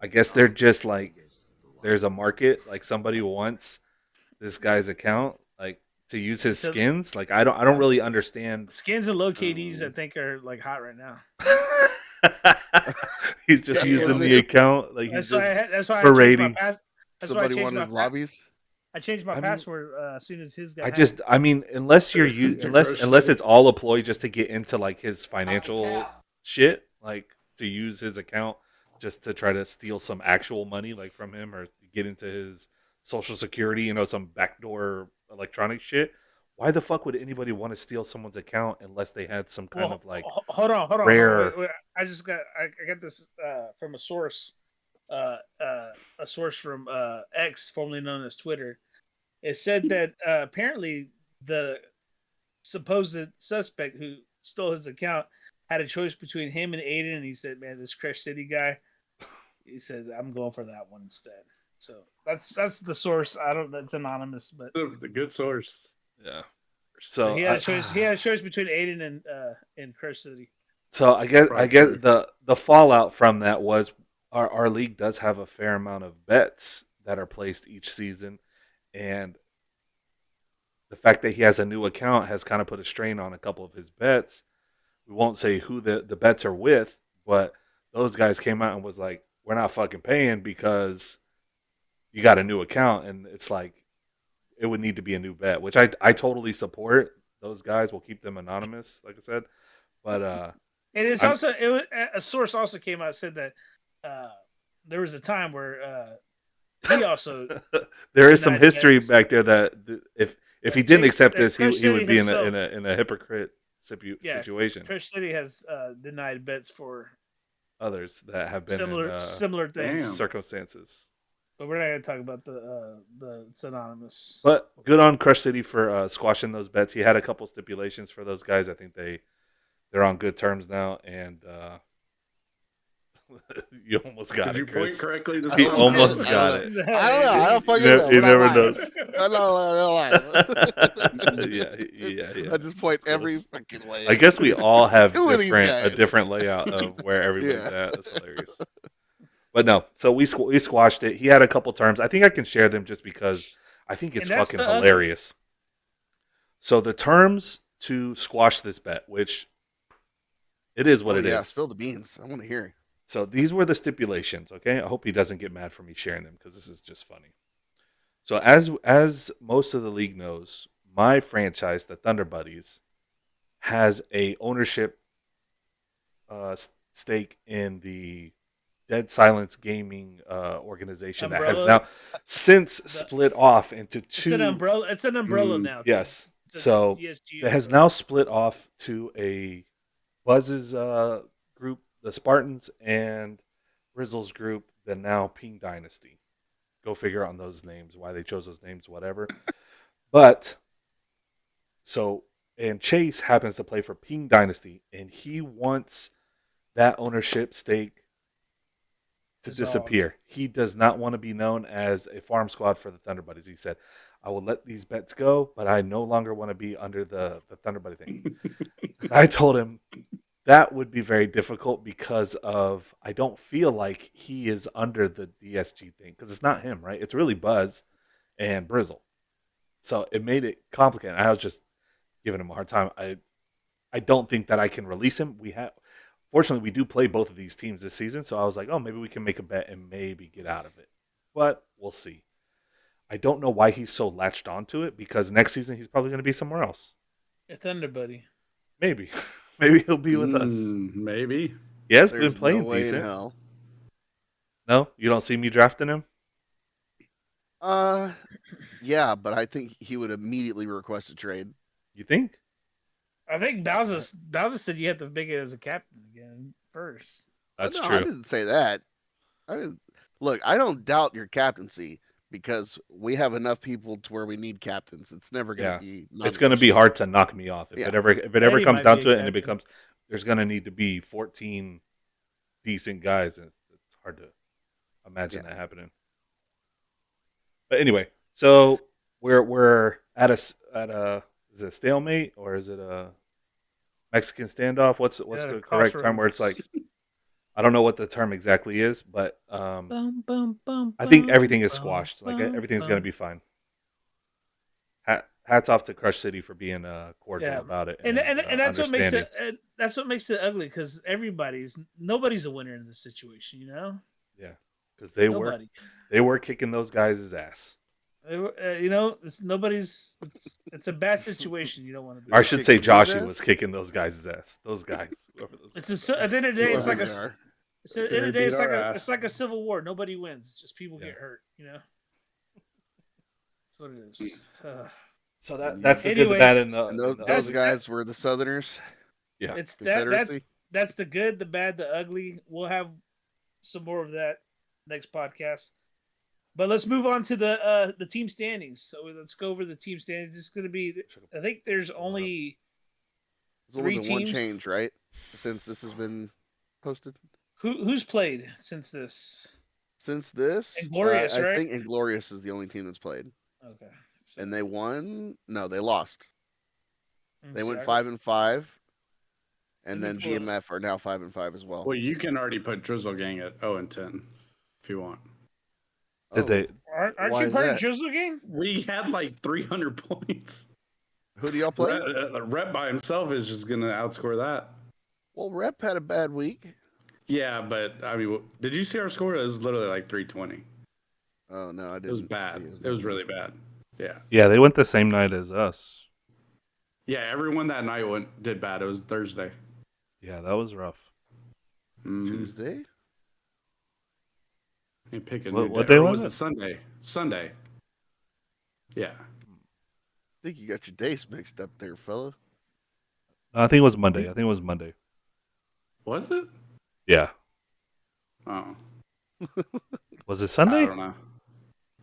I guess they're just like, there's a market. Like somebody wants this guy's account, like to use his skins. Like I don't really understand. Skins and low KDs, I think, are like hot right now. He's just using the account. Like he's that's why parading. Somebody won his lobbies. I changed my password as soon as his got. I mean, unless you're unless it's all a ploy just to get into like his financial shit, like to use his account just to try to steal some actual money like from him or get into his social security, some backdoor electronic shit. Why the fuck would anybody want to steal someone's account unless they had some kind of like hold on, rare? wait. I got this from a source, a source from X, formerly known as Twitter. It said that apparently the supposed suspect who stole his account had a choice between him and Aiden, and he said, "Man, this Crush City guy," he said, "I'm going for that one instead." So that's the source. I don't. That's anonymous, but The good source. Yeah. So he had a choice. He had a choice between Aiden and Crush City. So I guess the fallout from that was our league does have a fair amount of bets that are placed each season, and the fact that he has a new account has kind of put a strain on a couple of his bets. We won't say who the bets are with, but those guys came out and was like, "We're not fucking paying because you got a new account," and it's like it would need to be a new bet, which I totally support. Those guys will keep them anonymous, like I said, but and it's a source also came out and said that there was a time where he also there is some history back there that if he didn't accept this, he would be in a hypocrite situation. Crush City has denied bets for others that have been similar things. circumstances. But we're not gonna talk about the synonymous. But good on Crush City for squashing those bets. He had a couple stipulations for those guys. I think they're on good terms now, and you almost got Did it, you point Chris. correctly this He time? almost I don't got know. it. I don't know. I don't fucking know. He We're not never lying. knows. I don't lie. Yeah. I just point It's every close. fucking way. I guess we all have Who are these a guys? different layout of where everybody's Yeah. at. That's hilarious. But no, so we squashed it. He had a couple terms. I think I can share them just because I think it's And that's fucking the ugly. hilarious. So the terms to squash this bet, which it is what Oh it yeah, is. spill the beans. I want to hear. So these were the stipulations. Okay, I hope he doesn't get mad for me sharing them because this is just funny. So as most of the league knows, my franchise, the Thunder Buddies, has a ownership stake in the Dead Silence Gaming organization that has Umbrella. now since split off into It's an two. umbrella. It's an umbrella now. Too. Yes, It's a so DSG that has umbrella. now split off to a Buzz's group, the Spartans, and Rizzle's group, the now Ping Dynasty. Go figure on those names, why they chose those names, whatever. But so, and Chase happens to play for Ping Dynasty, and he wants that ownership stake to Dissolved. disappear. He does not want to be known as a farm squad for the Thunder Buddies. He said, I will let these bets go, but I no longer want to be under the Thunder Buddy thing. I told him that would be very difficult because of I don't feel like he is under the DSG thing because it's not him, right? It's really Buzz and Brizzle. So it made it complicated. I was just giving him a hard time. I don't think that I can release him. Fortunately we do play both of these teams this season, so I was like, oh, maybe we can make a bet and maybe get out of it. But we'll see. I don't know why he's so latched onto it because next season he's probably going to be somewhere else. A Thunder Buddy. Maybe. Maybe he'll be with us. Maybe. He has There's been playing no way decent. in hell. No? You don't see me drafting him? Yeah, but I think he would immediately request a trade. You think? I think Bowser said you have to make it as a captain again first. That's No, true. I didn't say that. I didn't. Look, I don't doubt your captaincy because we have enough people to where we need captains. It's never going to be. It's going to be hard to knock me off if Yeah. it ever Eddie comes might down be to a it, and it captain. becomes there's going to need to be 14 decent guys, and it's hard to imagine that happening. But anyway, so we're at a is it a stalemate or is it a Mexican standoff? What's the correct term where it's like I don't know what the term exactly is, but I think everything is squashed. Like everything's going to be fine. Hats off to Crush City for being cordial about it, and that's what makes understanding. it that's what makes it ugly because nobody's a winner in this situation, you know. Yeah, because they were kicking those guys' ass. You know, it's a bad situation. You don't want to be. Or I should say Joshy was kicking those guys' ass. Those guys. At the end of the day, it's like they are. at the end of the day, it's like a civil war. Nobody wins. It's just people get hurt. You know. That's what it is. So that's the good, the bad, and those guys were the Southerners. Yeah, it's that's the good, the bad, the ugly. We'll have some more of that next podcast. But let's move on to the team standings. So let's go over the team standings. It's going to be, I think there's only three teams. One change, right? Since this has been posted. Who's played since this? Since this, Inglorious, right? I think Inglorious is the only team that's played. Okay. And they won? No, they lost. They went 5-5, and then GMF are now 5-5 as well. Well, you can already put Drizzle Gang at 0-10 if you want. Did they? Aren't you part of Drizzle Gang? We had like 300 points. Who do y'all play? Rep by himself is just gonna outscore that. Well, Rep had a bad week. Yeah, but I mean, did you see our score? It was literally like 320. Oh no, I didn't. It was bad. It was really bad. Yeah. Yeah, they went the same night as us. Yeah, everyone that night did bad. It was Thursday. Yeah, that was rough. Tuesday? You pick what day was it? Sunday. Sunday. Yeah. I think you got your days mixed up there, fella. I think it was Monday. Was it? Yeah. Oh. Was it Sunday? I don't know.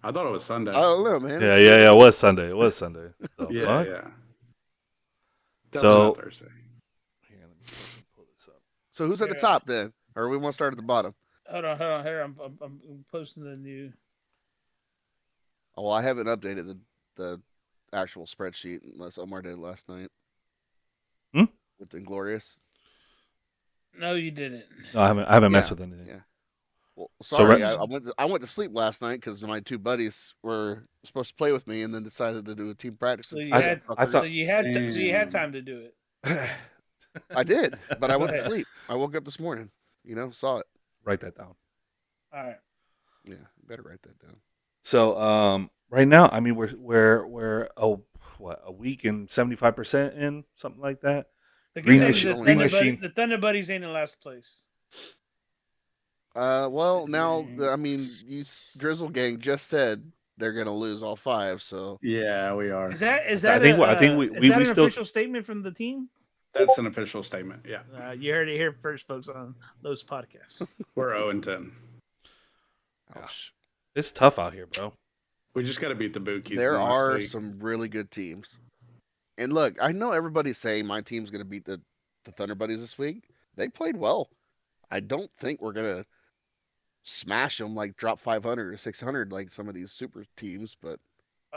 I thought it was Sunday. I don't know, man. Yeah. It was Sunday. It was Sunday. The yeah, fuck? yeah. Definitely So, not Thursday. hang on, let me fucking pull this up. So who's at the top then, or we want to start at the bottom? Hold on. Here, I'm posting the new. Oh, well, I haven't updated the actual spreadsheet unless Omar did last night Hmm? with Inglorious. No, you didn't. No, I haven't messed Yeah, with anything. yeah. Well, So sorry, right- I went to sleep last night because my two buddies were supposed to play with me, and then decided to do a team practice. So instead. you had, I thought- so you had, so you had Damn. time to do it. I did, but I went to Okay. sleep. I woke up this morning, saw it. Write that down. All right. Yeah, better write that down. So right now, I mean, we're a week and 75% in, something like that. The Green good Machine- news is Green Machine. the Thunder Buddies ain't in last place. Well, now I mean, Drizzle Gang just said they're gonna lose all 5, so Yeah, we are. Is that I think we an still- official statement from the team? That's an official statement. Yeah, You heard it here first, folks, on those podcasts. we're 0-10. ouch. It's tough out here, bro. We just got to beat the Bookies. There next are week. some really good teams. And look, I know everybody's saying my team's going to beat the Thunder Buddies this week. They played well. I don't think we're going to smash them, like drop 500 or 600 like some of these super teams, but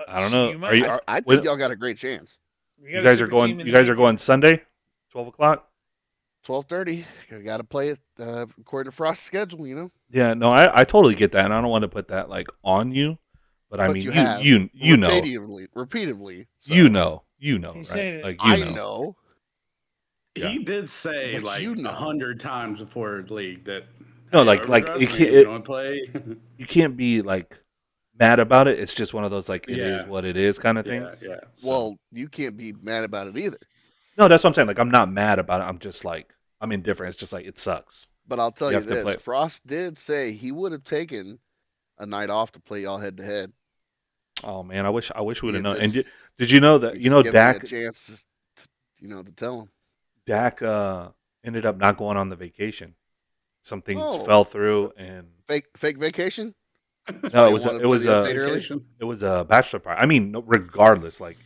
I don't know. You might, I think y'all got a great chance. You guys are going. You guys are going Sunday, 12:00. 12:30. Got to play it according to Frost's schedule, Yeah, no, I totally get that, and I don't want to put that like on you, but I But mean, you have you know, repeatedly. So you know, He's right? saying it. Like I you know. know. Yeah. He did say But like you know. 100 times before league that No, hey, like overdress it me, can't. you don't play. You can't be like mad about it. It's just one of those like it is Yeah. what it is kind of thing. yeah. So- Well, you can't be mad about it either. no, that's what I'm saying. Like I'm not mad about it. I'm just like I'm indifferent. It's just like it sucks. But I'll tell You you have to this: play- Frost did say he would have taken a night off to play y'all head to head. Oh man, I wish we would have You known. just- And did you know that You just give me Dak a chance, to tell him. Dak ended up not going on the vacation. Some things Oh. fell through, and Fake vacation. no, You it was wanted a, to it was play the a update early? Vacation. it was a bachelor party. I mean, regardless, like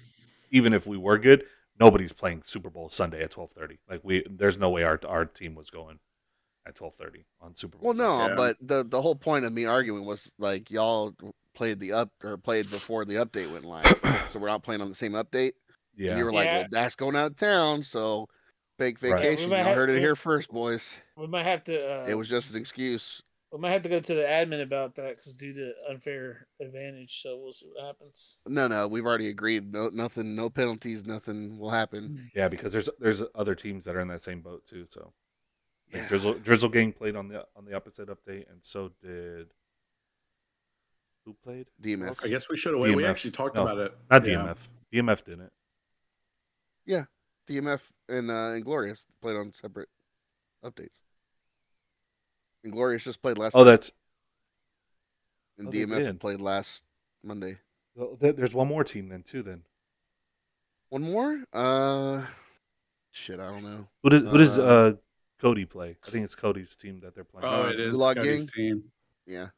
even if we were good, nobody's playing Super Bowl Sunday at 12:30. Like there's no way our team was going at 12:30 on Super Bowl. Well, no, Yeah. but the whole point of me arguing was like y'all played played before the update went live, so we're not playing on the same update. Yeah, And you were like, Yeah. well, Dak's going out of town, so fake Right. vacation. might Y'all have- heard it we- here first, boys. We might have to. It was just an excuse. We might have to go to the admin about that because due to unfair advantage. So we'll see what happens. No, we've already agreed. No, nothing, no penalties, nothing will happen. yeah, because there's other teams that are in that same boat too. So like Yeah. Drizzle Gang played on the opposite update, and so did who played? DMF. I guess we should have waited. We DMF. actually talked No, about it. Not Yeah. DMF. DMF didn't. DMF and Inglorious played on separate updates. Inglorious just played last Oh, night, that's and oh, they DMF did. played last Monday. there's one more team then too. Then One more? Shit, I don't know. who does Uh, Cody play? I think it's Cody's team that they're playing. Oh, it is Gulag Cody's Gang? team. Yeah,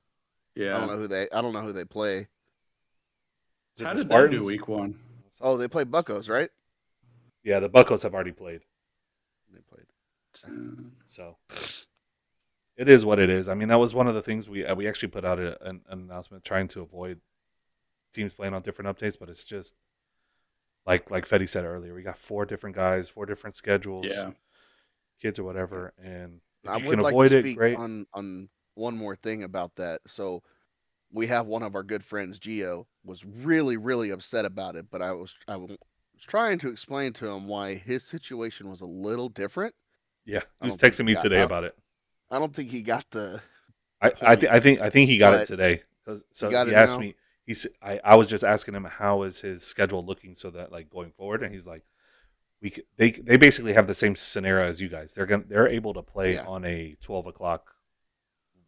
Yeah. I don't know who they play. Is it How the did they do Spartans? week one? Oh, they play Buccos, right? Yeah, the Buccos have already played, They played. so it is what it is. I mean, that was one of the things we actually put out an announcement trying to avoid teams playing on different updates, but it's just like Fetty said earlier, we got 4 different guys, 4 different schedules, Yeah. kids or whatever, and if I you would can like avoid to it, speak great. on one more thing about that. So we have one of our good friends, Gio, was really, really upset about it, but I was trying to explain to him why his situation was a little different. Yeah, I he was don't think texting he me got today out. about it. I don't think he got the I point, think he got it but today. So got he it asked now? me. I was just asking him how is his schedule looking so that like going forward, and he's like, they basically have the same scenario as you guys. They're able to play Yeah. on a 12 o'clock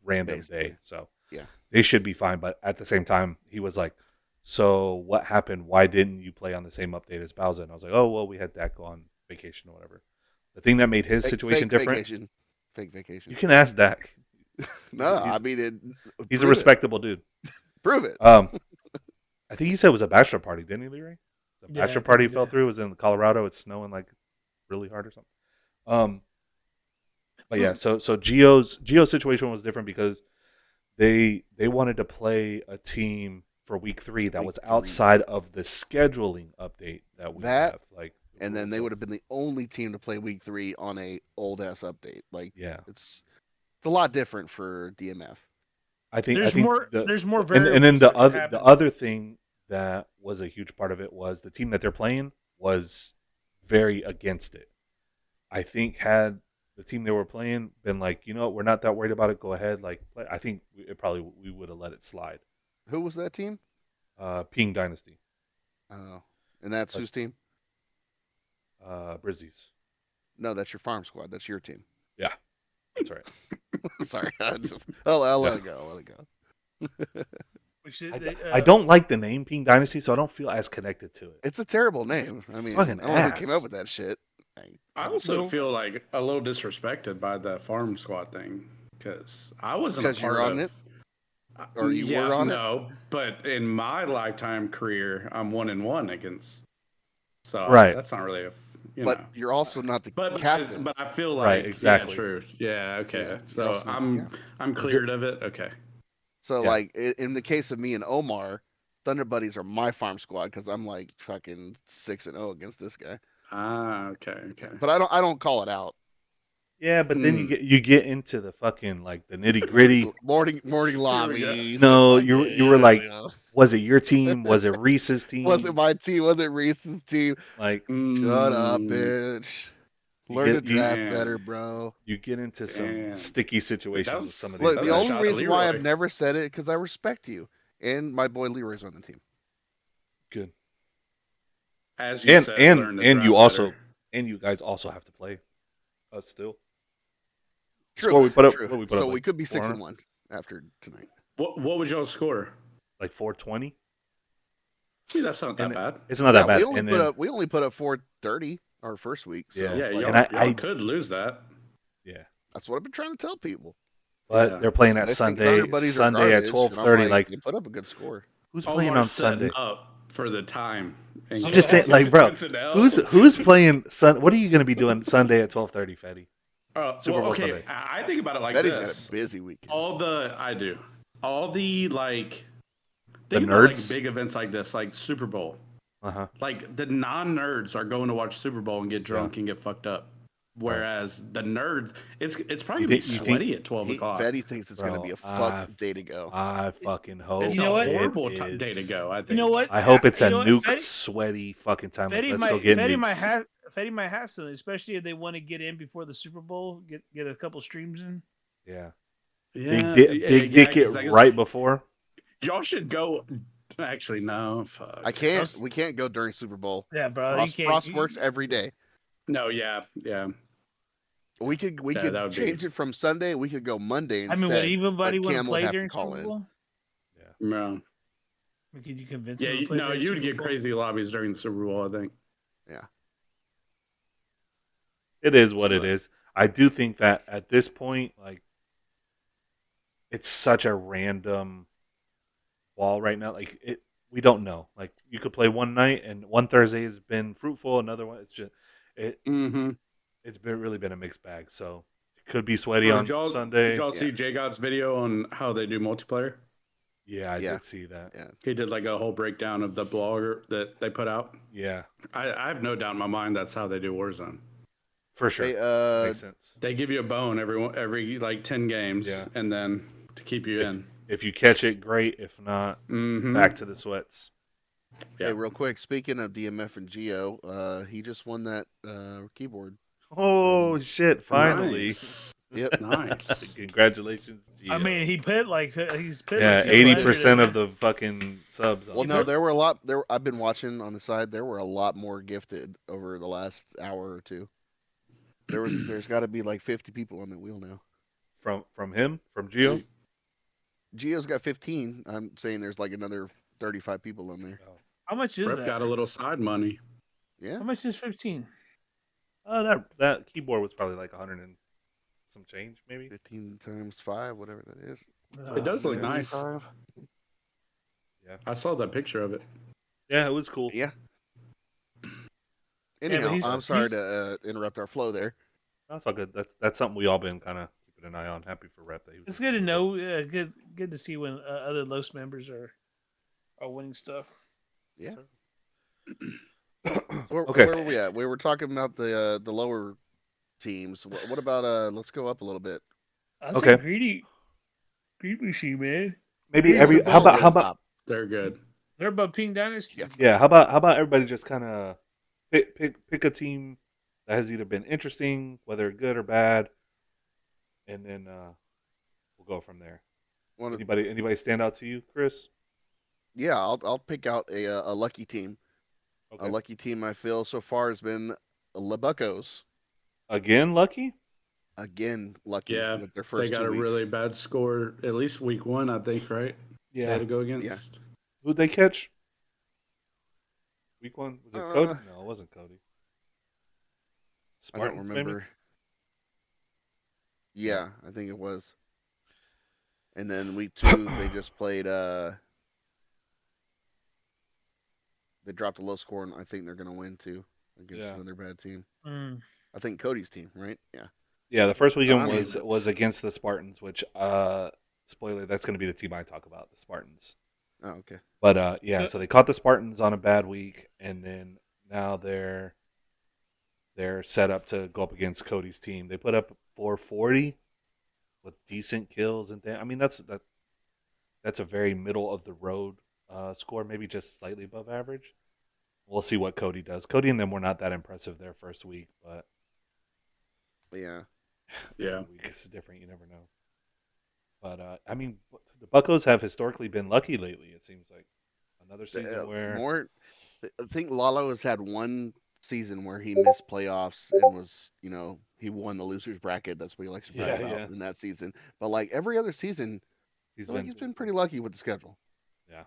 random day, Basically. so Yeah. they should be fine. But at the same time, he was like, "So what happened? Why didn't you play on the same update as Bowser?" And I was like, "Oh well, we had Dak go on vacation or whatever." The thing that made his situation different. Fake vacation. You can ask Dak. No, he's- I mean He's a prove it. respectable dude. Prove it. I think he said it was a bachelor party, didn't he, Leroy? The Yeah, I bachelor think party he fell did. through. It was in Colorado. It's snowing like really hard or something. Um, but yeah, so Gio's situation was different because they wanted to play a team for week 3 that Week was 3. outside of the scheduling update that we That, have, like the and then rules they of would have been the only team to play week 3 on a old ass update. Like yeah. it's a lot different for DMF. I think There's more and then variables that could the happen. other thing that was a huge part of it was the team that they're playing was very against it. I think had the team they were playing been like, you know what, we're not that worried about it. Go ahead, like I think we would have let it slide. Who was that team? Ping Dynasty, Oh, and that's but whose team? Brizzies. No, that's your farm squad. That's your team. Yeah, that's right. Sorry, I'll let Yeah. it go. I'll let it go. We should. I don't like the name Ping Dynasty, so I don't feel as connected to it. It's a terrible name. I mean, Fucking I don't know who came up ass. with that shit. I also feel like a little disrespected by the farm squad thing because I wasn't a Because you're part on of. it, or you Yeah, were on it. no, but in my lifetime career, I'm 1-1 against. So Right. that's not really But you're also not the But captain. but I feel like Right, exactly. Yeah, true. Yeah, okay. Yeah, you're So also not the captain. I'm cleared of it. Okay. So Yeah. like in the case of me and Omar, Thunder Buddies are my farm squad because I'm like fucking 6-0 against this guy. Ah, okay, okay. But I don't call it out. Yeah, but then Mm. you get into the fucking like the nitty gritty. Morning Here we go. lobbies. And No, fucking, you were like, yeah. was it your team? Was it Reese's Was it team? my team? Was it Reese's team? Like Shut up, Mm, bitch. you Learn to get you draft damn, better, bro. you get into some damn. sticky That situations with was some of these Look, that the was a guys. only shot at reason why I've Leroy. never said it because I respect you, and my boy Leroy's on the team. Good. As you said, learn to And you draft also better. and you guys also have to play us still. The True, score we put up, true. what we put So up, we like could be 400, 6-1 after tonight. What would y'all score? like 420, See, that's not that and bad. it's not Yeah, that bad. And then we only put up 430 our first week, so yeah, Yeah, it's like and y'all could lose that. yeah, that's what I've been trying to tell people. but Yeah. they're playing that They think Thunder Buddies are Sunday at garbage, and I'm 12:30. like, Like they put up a good score. who's playing Omar's on setting Sunday? up for the time. And I'm just saying, like, bro, who's playing What are you going to be doing Sunday at 12:30, Fetty? Super well, Bowl okay. Sunday. I think about it like Betty's got a this. busy weekend. I do. All the like The think about like nerds? big events like this, like Super Bowl. Uh-huh. Like the non-nerds are going to watch Super Bowl and get drunk and get fucked up. Whereas the nerds, it's probably gonna be sweaty at 12 o'clock. Betty thinks it's going to be a fuck day to go. I fucking hope It's You know a what? horrible it day to is. go. I think. You know what? I hope it's You a know what? nuke, sweaty fucking time. Like, Fetty let's go get Fetty nukes. might have something, especially if they want to get in before the Super Bowl, get a couple streams in. Yeah. Yeah, Big dick it 'cause I guess right before. y'all should go. Actually, no. Fuck. I can't. We can't go during Super Bowl. Yeah, bro. You can't. Frost works every day. No. Yeah. We could that would change be- it from Sunday. We could go Monday I instead. mean, would anybody but want to Cam would play have to during call Super in. Bowl? No. Could you convince Yeah. them to play during You would Super get Bowl? crazy lobbies during the Super Bowl. I think. Yeah. It is what it is. I do think that at this point, like, it's such a random ball right now. Like, we don't know. Like, you could play one night, and one Thursday has been fruitful. Another one, it's just Mm-hmm. it's really been a mixed bag. So it could be sweaty on Sunday. Did y'all see J God's video on how they do multiplayer? Yeah, I did see that. Yeah. He did like a whole breakdown of the blogger that they put out. Yeah, I have no doubt in my mind that's how they do Warzone. for sure. Hey, Makes sense. They give you a bone every like 10 games, and then to keep you in. If you catch it, great. If not, back to the sweats. Yeah. Hey, real quick. Speaking of DMF and Geo, he just won that keyboard. Oh shit! Finally, Nice. Yep. Nice. Congratulations, Gio. I mean, he's put like yeah, 600 80% in of there. the fucking subs. Well, no, there were a lot. I've been watching on the side. There were a lot more gifted over the last hour or two. There's got to be like 50 people on the wheel now. from him, from Gio. Geo's got 15. I'm saying there's like another 35 people on there. How much is Rep that? got a little side money. Yeah. How much is 15? That keyboard was probably like 100 and some change, maybe. 15 times 5, whatever that is. It does look nice. 75. Yeah, I saw that picture of it. yeah, it was cool. Yeah. but Anyhow, I'm sorry he's to interrupt our flow there. That's all good. That's something we all been kind of keeping an eye on. Happy for Rep that he was it's able good to do it. know. Good to see when other Los members are winning stuff. Yeah. So- So okay. where were we at? We were talking about the lower teams. What about let's go up a little bit. I Okay. say greedy machine, man. Maybe Put every. them both at the top. They're good. They're above Pink Dynasty. Yeah. Yeah. How about everybody just kind of pick a team that has either been interesting, whether good or bad, and then we'll go from there. One of, Anybody stand out to you, Chris? yeah, I'll pick out a lucky team. Okay. A lucky team I feel so far has been the Buccos. Again, lucky. Again, lucky Yeah, with their they first got 2 a weeks. really bad score. At least week 1, I think. Right? They had to go against. Yeah. Who'd they catch? Week 1 was it Cody? Uh, No, it wasn't Cody. I don't Spartans, remember. maybe? Yeah, I think it was. And then week 2 they just played they dropped a low score and I think they're gonna win too against Yeah. another bad team. Mm. I think Cody's team, right? Yeah. Yeah, the first weekend I mean, was against the Spartans, which spoiler, that's going to be the team I talk about, the Spartans. Oh, okay. But yeah, so they caught the Spartans on a bad week, and then now they're set up to go up against Cody's team. They put up 440 with decent kills and I mean that's a very middle of the road score, maybe just slightly above average. We'll see what Cody does. Cody and them were not that impressive their first week, but Yeah. Yeah. every week is different. You never know. But I mean, the Buccos have historically been lucky lately. It seems like another season where More I think Lalo has had one season where he missed playoffs and was, he won the losers bracket. That's what he likes to brag about yeah, in that season. But like every other season, I feel like he's been pretty lucky with the schedule. Yeah,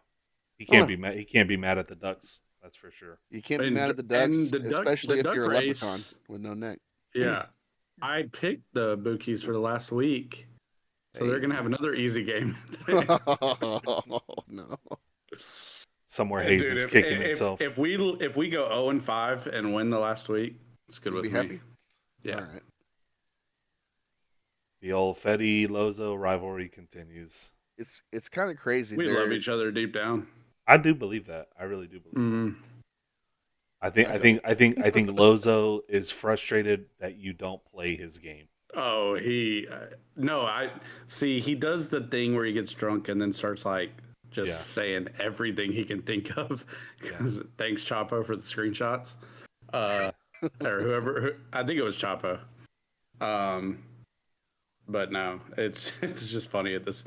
he can't be mad. He can't be mad at the Ducks. That's for sure. You can't be And mad at the and Ducks, the duck- especially the if duck you're a race- leprechaun with no neck. Yeah, I picked the Bookies for the last week, so they're Hey. gonna have another easy game. Oh, no. Somewhere Hayes Dude, is if- kicking if, himself. If we go 0-5 and win the last week, it's good You'll with be me. happy? Yeah. All right. The old Fetty Lozo rivalry continues. It's kind of crazy. We love each other deep down. I do believe that. I really do believe that. Mm. I think Lozo is frustrated that you don't play his game. Oh, I see. He does the thing where he gets drunk and then starts like just saying everything he can think of. Thanks, Chapo, for the screenshots. Or whoever. I think it was Chapo. But no, it's just funny at this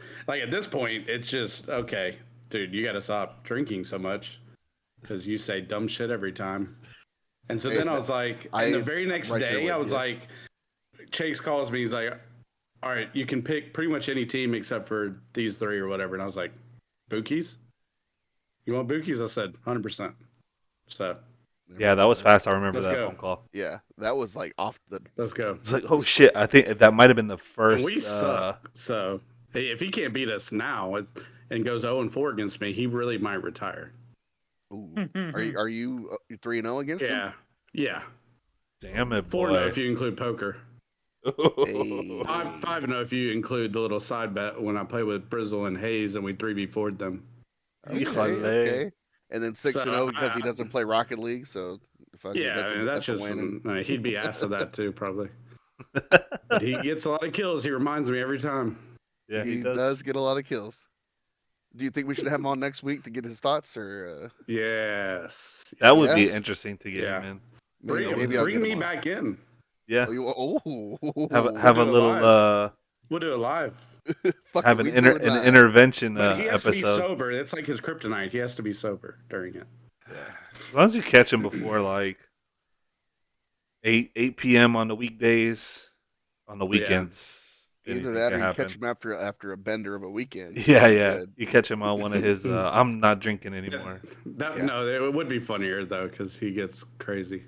point. It's just okay, dude. You got to stop drinking so much because you say dumb shit every time. And so then I was like, and the very next day, I was like, Chase calls me. He's like, all right, you can pick pretty much any team except for these 3 or whatever. And I was like, Bookies? You want Bookies? I said, 100%. So. Yeah, that was fast. I remember that phone call. Yeah, that was like off the. Let's go. It's like, oh shit! I think that might have been the first. And we suck. So if he can't beat us now and goes 0-4 against me, he really might retire. Ooh. Are you 3-0 against him? Yeah. Damn it, 4-0 if you include poker. Hey. 5-0 if you include the little side bet when I play with Brizzle and Hayes and we 3v4'd them. Okay. And then 6-0 because he doesn't play Rocket League. So that's a win. He'd be asked of that too, probably. But he gets a lot of kills. He reminds me every time. Yeah, he does get a lot of kills. Do you think we should have him on next week to get his thoughts, or? Yes. That would be interesting to get him in. Bring me back in. Yeah. Oh, have a little. We'll do it live. Have an intervention but he has episode. To be sober. It's like his kryptonite. He has to be sober during it. Yeah. As long as you catch him before like 8 p.m. on the weekdays, on the weekends. Either that or you catch him after a bender of a weekend. Yeah. You catch him on one of his. I'm not drinking anymore. No, it would be funnier though because he gets crazy.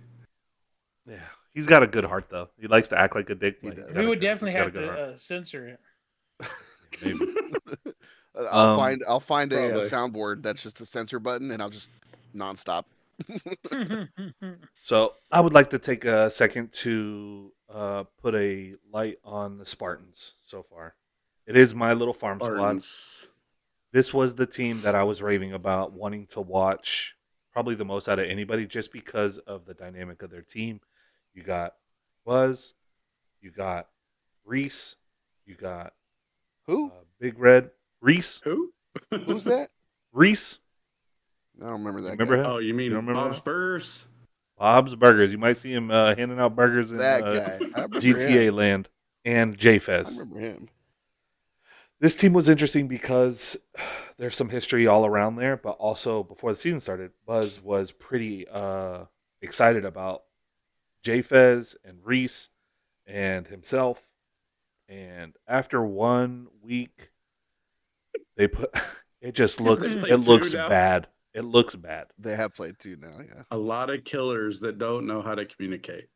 Yeah, he's got a good heart though. He likes to act like a dick. We would definitely have to censor it. Maybe. I'll find a Probably. soundboard that's just a sensor button, and I'll just nonstop. So I would like to take a second to put a light on the Spartans so far. It is my little farm squad. Spartans. This was the team that I was raving about, wanting to watch probably the most out of anybody, just because of the dynamic of their team. You got Buzz, you got Reese, you got Who? Big Red Reese. Who? Who's that? Reese, I don't remember you that remember guy. him? Oh, you You mean don't remember Bob's that? Burgers? Bob's Burgers. You might see him handing out burgers in That guy. I remember GTA him. land, and I JFez. remember him. This team was interesting because there's some history all around there, but also before the season started, Buzz was pretty excited about JFez and Reese and himself. And after 1 week, they put it just looks They play it looks two now? bad. It looks bad. They have played too now. Yeah. A lot of killers that don't know how to communicate.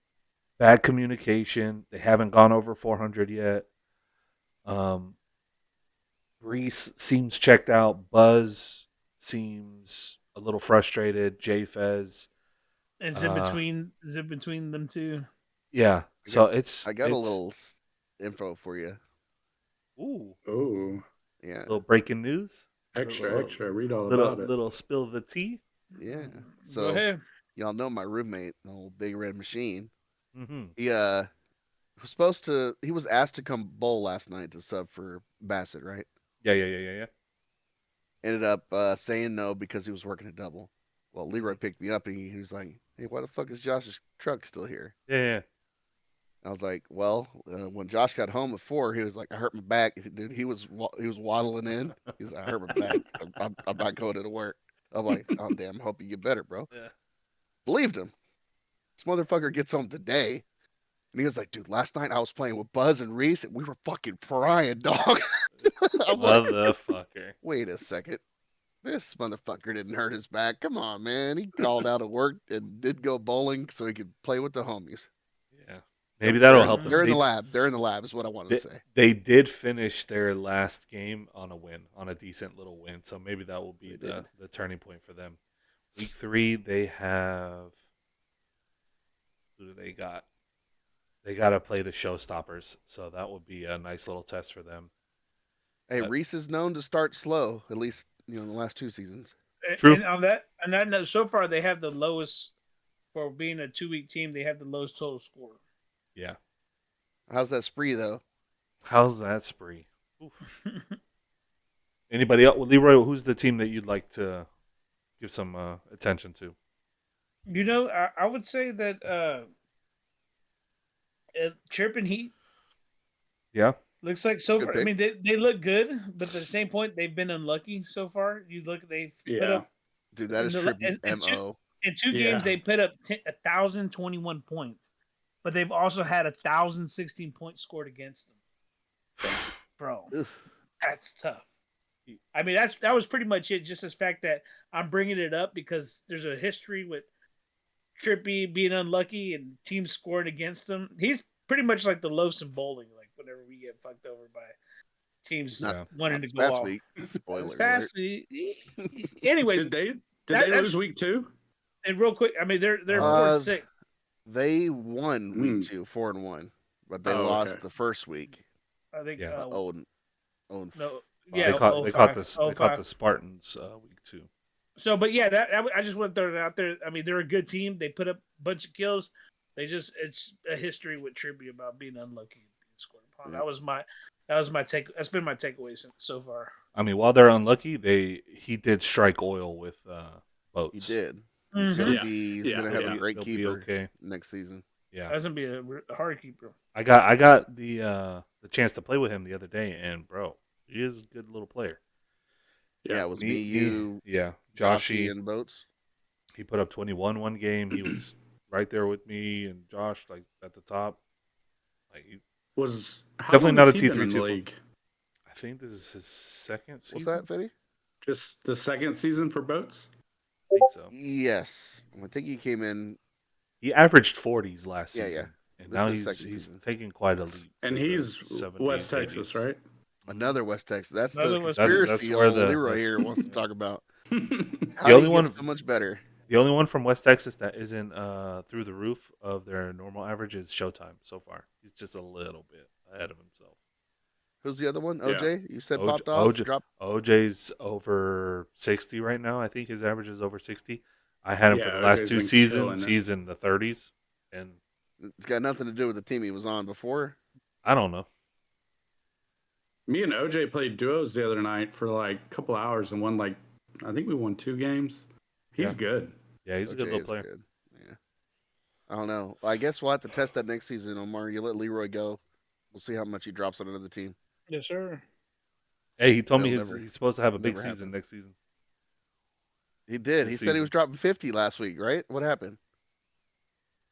Bad communication. They haven't gone over 400 yet. Um, Reese seems checked out. Buzz seems a little frustrated. Jfez, Is uh, it between them two? yeah. So it's I got a little info for you. ooh, Oh, Yeah. little breaking news. extra. Read all Little about it. little spill the tea. Yeah. Go So ahead. y'all know my roommate, the old Big Red Machine. Mm-hmm. He was supposed to. He was asked to come bowl last night to sub for Bassett, right? Yeah, yeah, yeah, yeah, yeah. Ended up saying no because he was working a double. Well, Leroy Mhm. picked me up and he was like, "Hey, why the fuck is Josh's truck still here?" Yeah, yeah. I was like, "Well, when Josh got home at 4, he was like, I hurt my back." Dude, he was waddling in. He's like, "I hurt my back. I'm not going to work." I'm like, "Oh damn, hope you get better, bro." Yeah. Believed him. This motherfucker gets home today. And he was like, "Dude, last night I was playing with Buzz and Reese and we were fucking frying, dog." I'm like, Motherfucker. "Wait a second. This motherfucker didn't hurt his back. Come on, man. He called out of work and did go bowling so he could play with the homies." Yeah. Maybe that'll help them. They're in the lab. They're in the lab is what I wanted They, to say. they did finish their last game on a win, on a decent little win. So maybe that will be They did. the turning point for them. Week 3, they have who do they got? They got to play the showstoppers, so that would be a nice little test for them. Hey, But Reese is known to start slow, at least, in the last 2 seasons. true. And on that note, so far they have the lowest for being a 2 week team. They have the lowest total score. Yeah. How's that spree though? How's that spree? Oof. Anybody else? Well, Leroy, who's the team that you'd like to give some attention to? You know, I would say that Chirping Heat Yeah. looks like so Good far. I pick. mean, they look good, but at the same point, they've been unlucky so far. You look, they've put Yeah. up Dude, that is Trippy's MO. in two Yeah. games they put up 1,021 points, but they've also had 1,016 points scored against them. Bro, Ugh. that's tough. I mean, that was pretty much it. Just this fact that I'm bringing it up because there's a history with Trippy being unlucky and teams scoring against him. He's pretty much like the Los in bowling. Like whenever we get fucked over by teams Not, Yeah. wanting not to this go past off. week. Spoiler This alert. past anyways, Did they that's- lose week 2? and real quick, I mean they're Uh, 4-6. They won week Mm. 2, 4-1, but they Oh, lost okay. the first week. I think. Yeah. 0 No. five. Yeah. They caught 05, they caught the Spartans week 2. So, but yeah, I just want to throw it out there. I mean, they're a good team. They put up a bunch of kills. It's a history with Tribute about being unlucky and being scored upon. Yeah. That was my take. That's been my takeaway so far. I mean, while they're unlucky, he did strike oil with boats. He did. Mhm. He's gonna Yeah. be. He's Yeah, gonna have yeah. a great He'll be keeper okay. next season. Yeah. That's gonna be a hard keeper. I got the chance to play with him the other day, and bro, he is a good little player. Yeah, it was me, you, yeah, Joshy, Joshy. and Boats. He put up 21 one game. He was right there with me and Josh, like at the top. Like How Definitely long not has a he been T3 in the too. league? I think this is his second season. What's that, Fetty? Just the second season for boats? I think so. Yes, I think he came in. He averaged 40s last Yeah, season, yeah. and This now is his he's second season. taking quite a leap. And to the he's 70s, West 80s. Texas, right? Another West Texas. That's the Another West That's conspiracy where old Leroy here wants to yeah. talk about. The How do only you get one so much better? the only one from West Texas that isn't through the roof of their normal average is Showtime so far. He's just a little bit ahead of himself. Who's the other one? Yeah. OJ? You said OJ, popped off? Drop. OJ's over 60 right now. I think his average is over 60. I had him for Yeah, the last OJ's two been seasons. killing it. He's in the 30s, and It's got nothing to do with the team he was on before. I don't know. Me and OJ played duos the other night for like a couple hours and won like I think we won 2 games. He's Yeah. good. Yeah, he's a good OJ little is player. good. Yeah. I don't know. I guess we'll have to test that next season, Omar. You let Leroy go. We'll see how much he drops on another team. Yes, sir. Hey, he told me That'll never, he's supposed to have a big never season happen. next season. He did. He This said he was season. dropping 50 last week, right? What happened?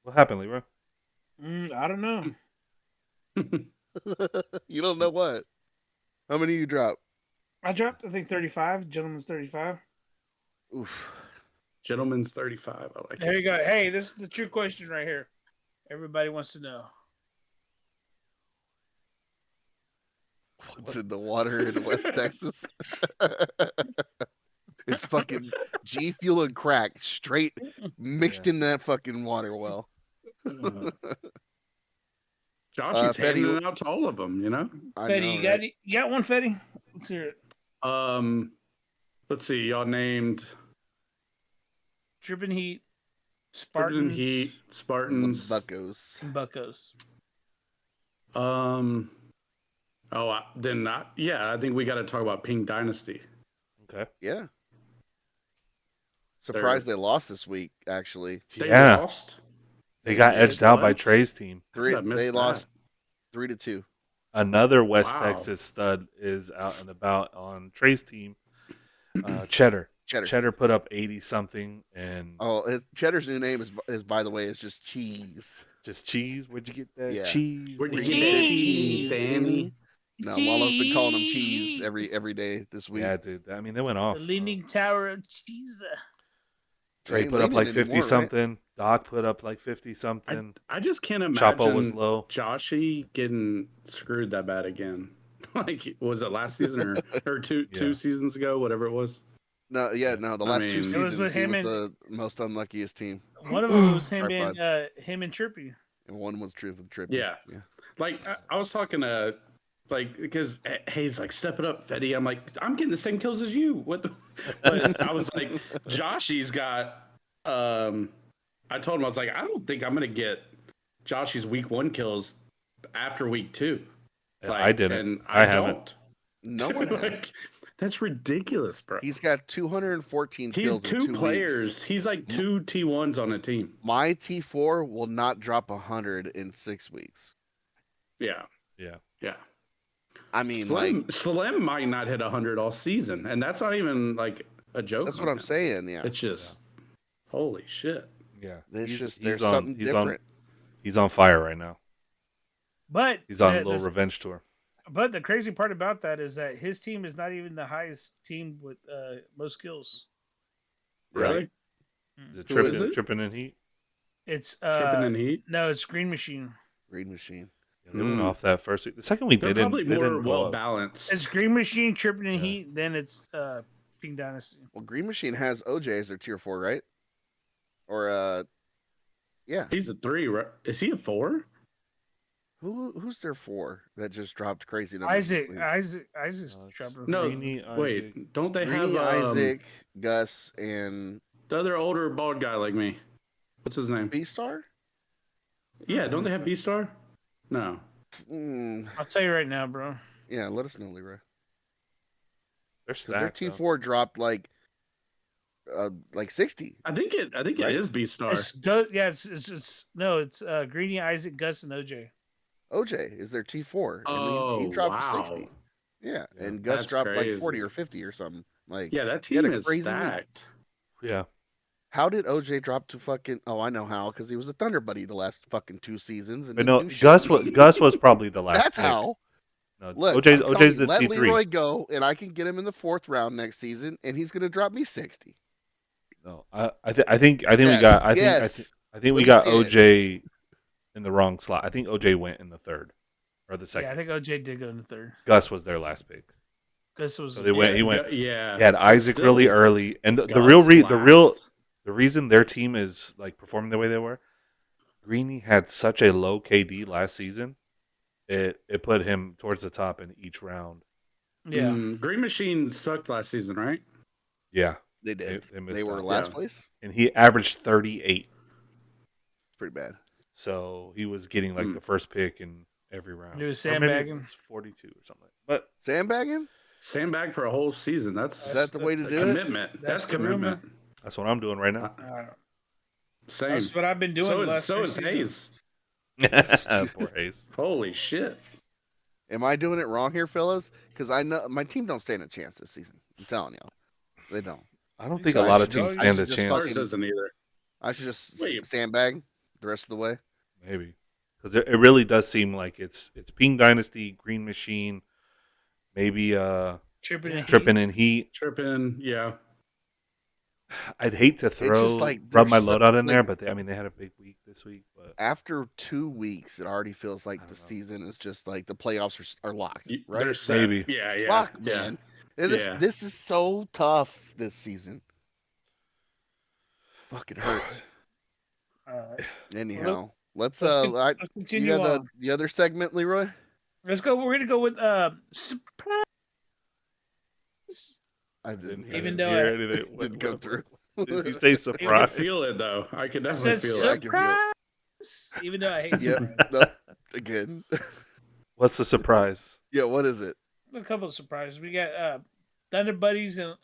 What happened, Leroy? I don't know. You don't know what? How many you drop? I dropped, I think, 35. Gentleman's 35. Oof. Gentleman's 35. I like There it. you go. Hey, this is the true question right here. Everybody wants to know. What's in the water in West Texas? It's fucking G Fuel and crack straight mixed in that fucking water well. Joshy's handing Fetty, it out to all of them, you know? I Fetty, know, you got right? any, you got one, Fetty? Let's hear it. Let's see. Y'all named Dripping Heat, Spartan Spartans, Heat, The Spartans. Buccos. and Buccos. I think we got to talk about Pink Dynasty. Okay. Yeah. Surprised they lost this week, actually. They Yeah. lost. They got did. edged out by What? Trey's team. How did I miss They that? lost 3-2. Another West Wow. Texas stud is out and about on Trey's team. Cheddar. Cheddar. Cheddar put up 80 something and Oh, Cheddar's new name is by the way, is just cheese. just cheese. Where'd you get that? Yeah. Cheese. Where'd you Where'd get you that get cheese, Danny? No, Lalo's been calling him cheese every day this week. Yeah, dude. I mean, they went off. The Leaning Tower of Cheese. Trey ain't put up leaning like 50 anymore, right? something. Doc put up like 50 something. I just can't Chapo was imagine low. Joshy getting screwed that bad again. Like, was it last season or two Yeah. seasons ago, whatever it was? No, Yeah. The I last two mean- It was seasons with he him was and- the most unluckiest team, One of them was him Tripods. and Trippy. and one was true for the trip. Yeah. Like, I was talking to, like, because Hayes like, step it up, Fetty. I'm like, I'm getting the same kills as you. What? But I was like, Joshy's got. I told him I was like, I don't think I'm gonna get Joshy's week 1 kills after week 2. Yeah, Like, I didn't. And I don't. haven't. No one has. Like, that's ridiculous, bro. He's got 214 He's kills in 2 2 players. weeks. He's like 2 T1s on a team. My T4 will not drop 100 in 6 weeks. Yeah. Yeah. Yeah. I mean, like, Slim might not hit 100 all season, and that's not even like a joke. that's on what I'm him. saying. Yeah, It's just holy shit. Yeah. it's just he's there's on, something he's different. he's on fire right now. But He's on a the- little revenge tour. But the crazy part about that is that his team is not even the highest team with most kills. Really? Is it Who tripping, is it? tripping in heat? It's Tripping in heat. no, it's Green Machine. Green machine. Yeah, they went off that first week. The second week They're they probably didn't. They more didn't go well up. balanced. It's Green Machine, Tripping in Yeah. Heat. Then it's Pink Dynasty. Well, Green Machine has OJ as their tier 4, right? Or yeah. He's a 3, right? Is he a 4? Who's their 4 that just dropped crazy numbers? this week? Isaac's it's- dropping. No, Greeny, wait. Isaac. Don't they Greeny, have Isaac, Gus, and the other older bald guy like me? What's his name? B Star. Yeah, don't they have B Star? No. I'll tell you right now, bro. Yeah, let us know, Leroy. They're Because their stacked. though. T4 dropped like 60. I think it Right? is B Star. It's Greeny, Isaac, Gus, and OJ. OJ is their T4, and Oh, he dropped wow. 60. Yeah, Yeah, and Gus that's dropped like crazy. 40 or 50 or something. Like, Yeah, that He had team a is crazy week. stacked. Yeah. how did OJ drop to fucking? Oh, I know how. Because he was a Thunder Buddy the last fucking 2 seasons, and But didn't no, do shit. Gus was probably the last. That's pick. how. No, Look, OJ's I'm telling you, the let T3. Leroy go, and I can get him in the 4th round next season, and he's gonna drop me 60. No, I think we Yes, got. I yes. think we Let me got see it. OJ in the wrong slot. I think OJ went in the 3rd or the Yeah, second. I think OJ did go in the third. Gus was their last pick. This was So they went. He went. Yeah. He had Isaac Still, really early, and the Gus last. reason their team is like performing the way they were, Greeny had such a low KD last season. It put him towards the top in each round. Yeah. Green Machine sucked last season, right? Yeah, They did. They They missed were out. last Yeah. place. And he averaged 38. Pretty bad. So he was getting like the first pick in every round. He was Or maybe it sandbagging. was 42 or something. But Sandbagging? Sandbag for a whole season. Is that the way to that's do it? commitment. That's the rumor. commitment. that's what I'm doing right now. Same. That's what I've been doing the last So three is seasons. Hayes. Poor Hayes. Holy shit. Am I doing it wrong here, fellas? Because I know my team don't stand a chance this season. I'm telling y'all, they don't. I don't think So a I lot of should- teams I stand a should just chance. fucking- doesn't either. I should just Wait. sandbag the rest of the way. Maybe. Because it really does seem like it's Ping Dynasty, Green Machine, maybe Tripping in Heat. Tripping, yeah. I'd hate to throw like rub my there's so- loadout in there, like- but they had a big week this week. But After 2 weeks, it already feels like I the don't know. season is just like the playoffs are locked, They're right? set. Maybe. Yeah, yeah. Locked, yeah. man. Yeah. This is so tough this season. Fucking hurts. Anyhow, let's let's you continue got on. the other segment, Leroy? Let's go. We're gonna go with surprise. I didn't hear Even it. though hear I- anything. Didn't go through. Did you say I surprise? could feel it though. I could I definitely said feel Yeah, I it. can feel it. surprise. Even though I hate Yep. surprise. Nope. Again. What's the surprise? Yeah, what is it? A couple of surprises. We got Thunder Buddies and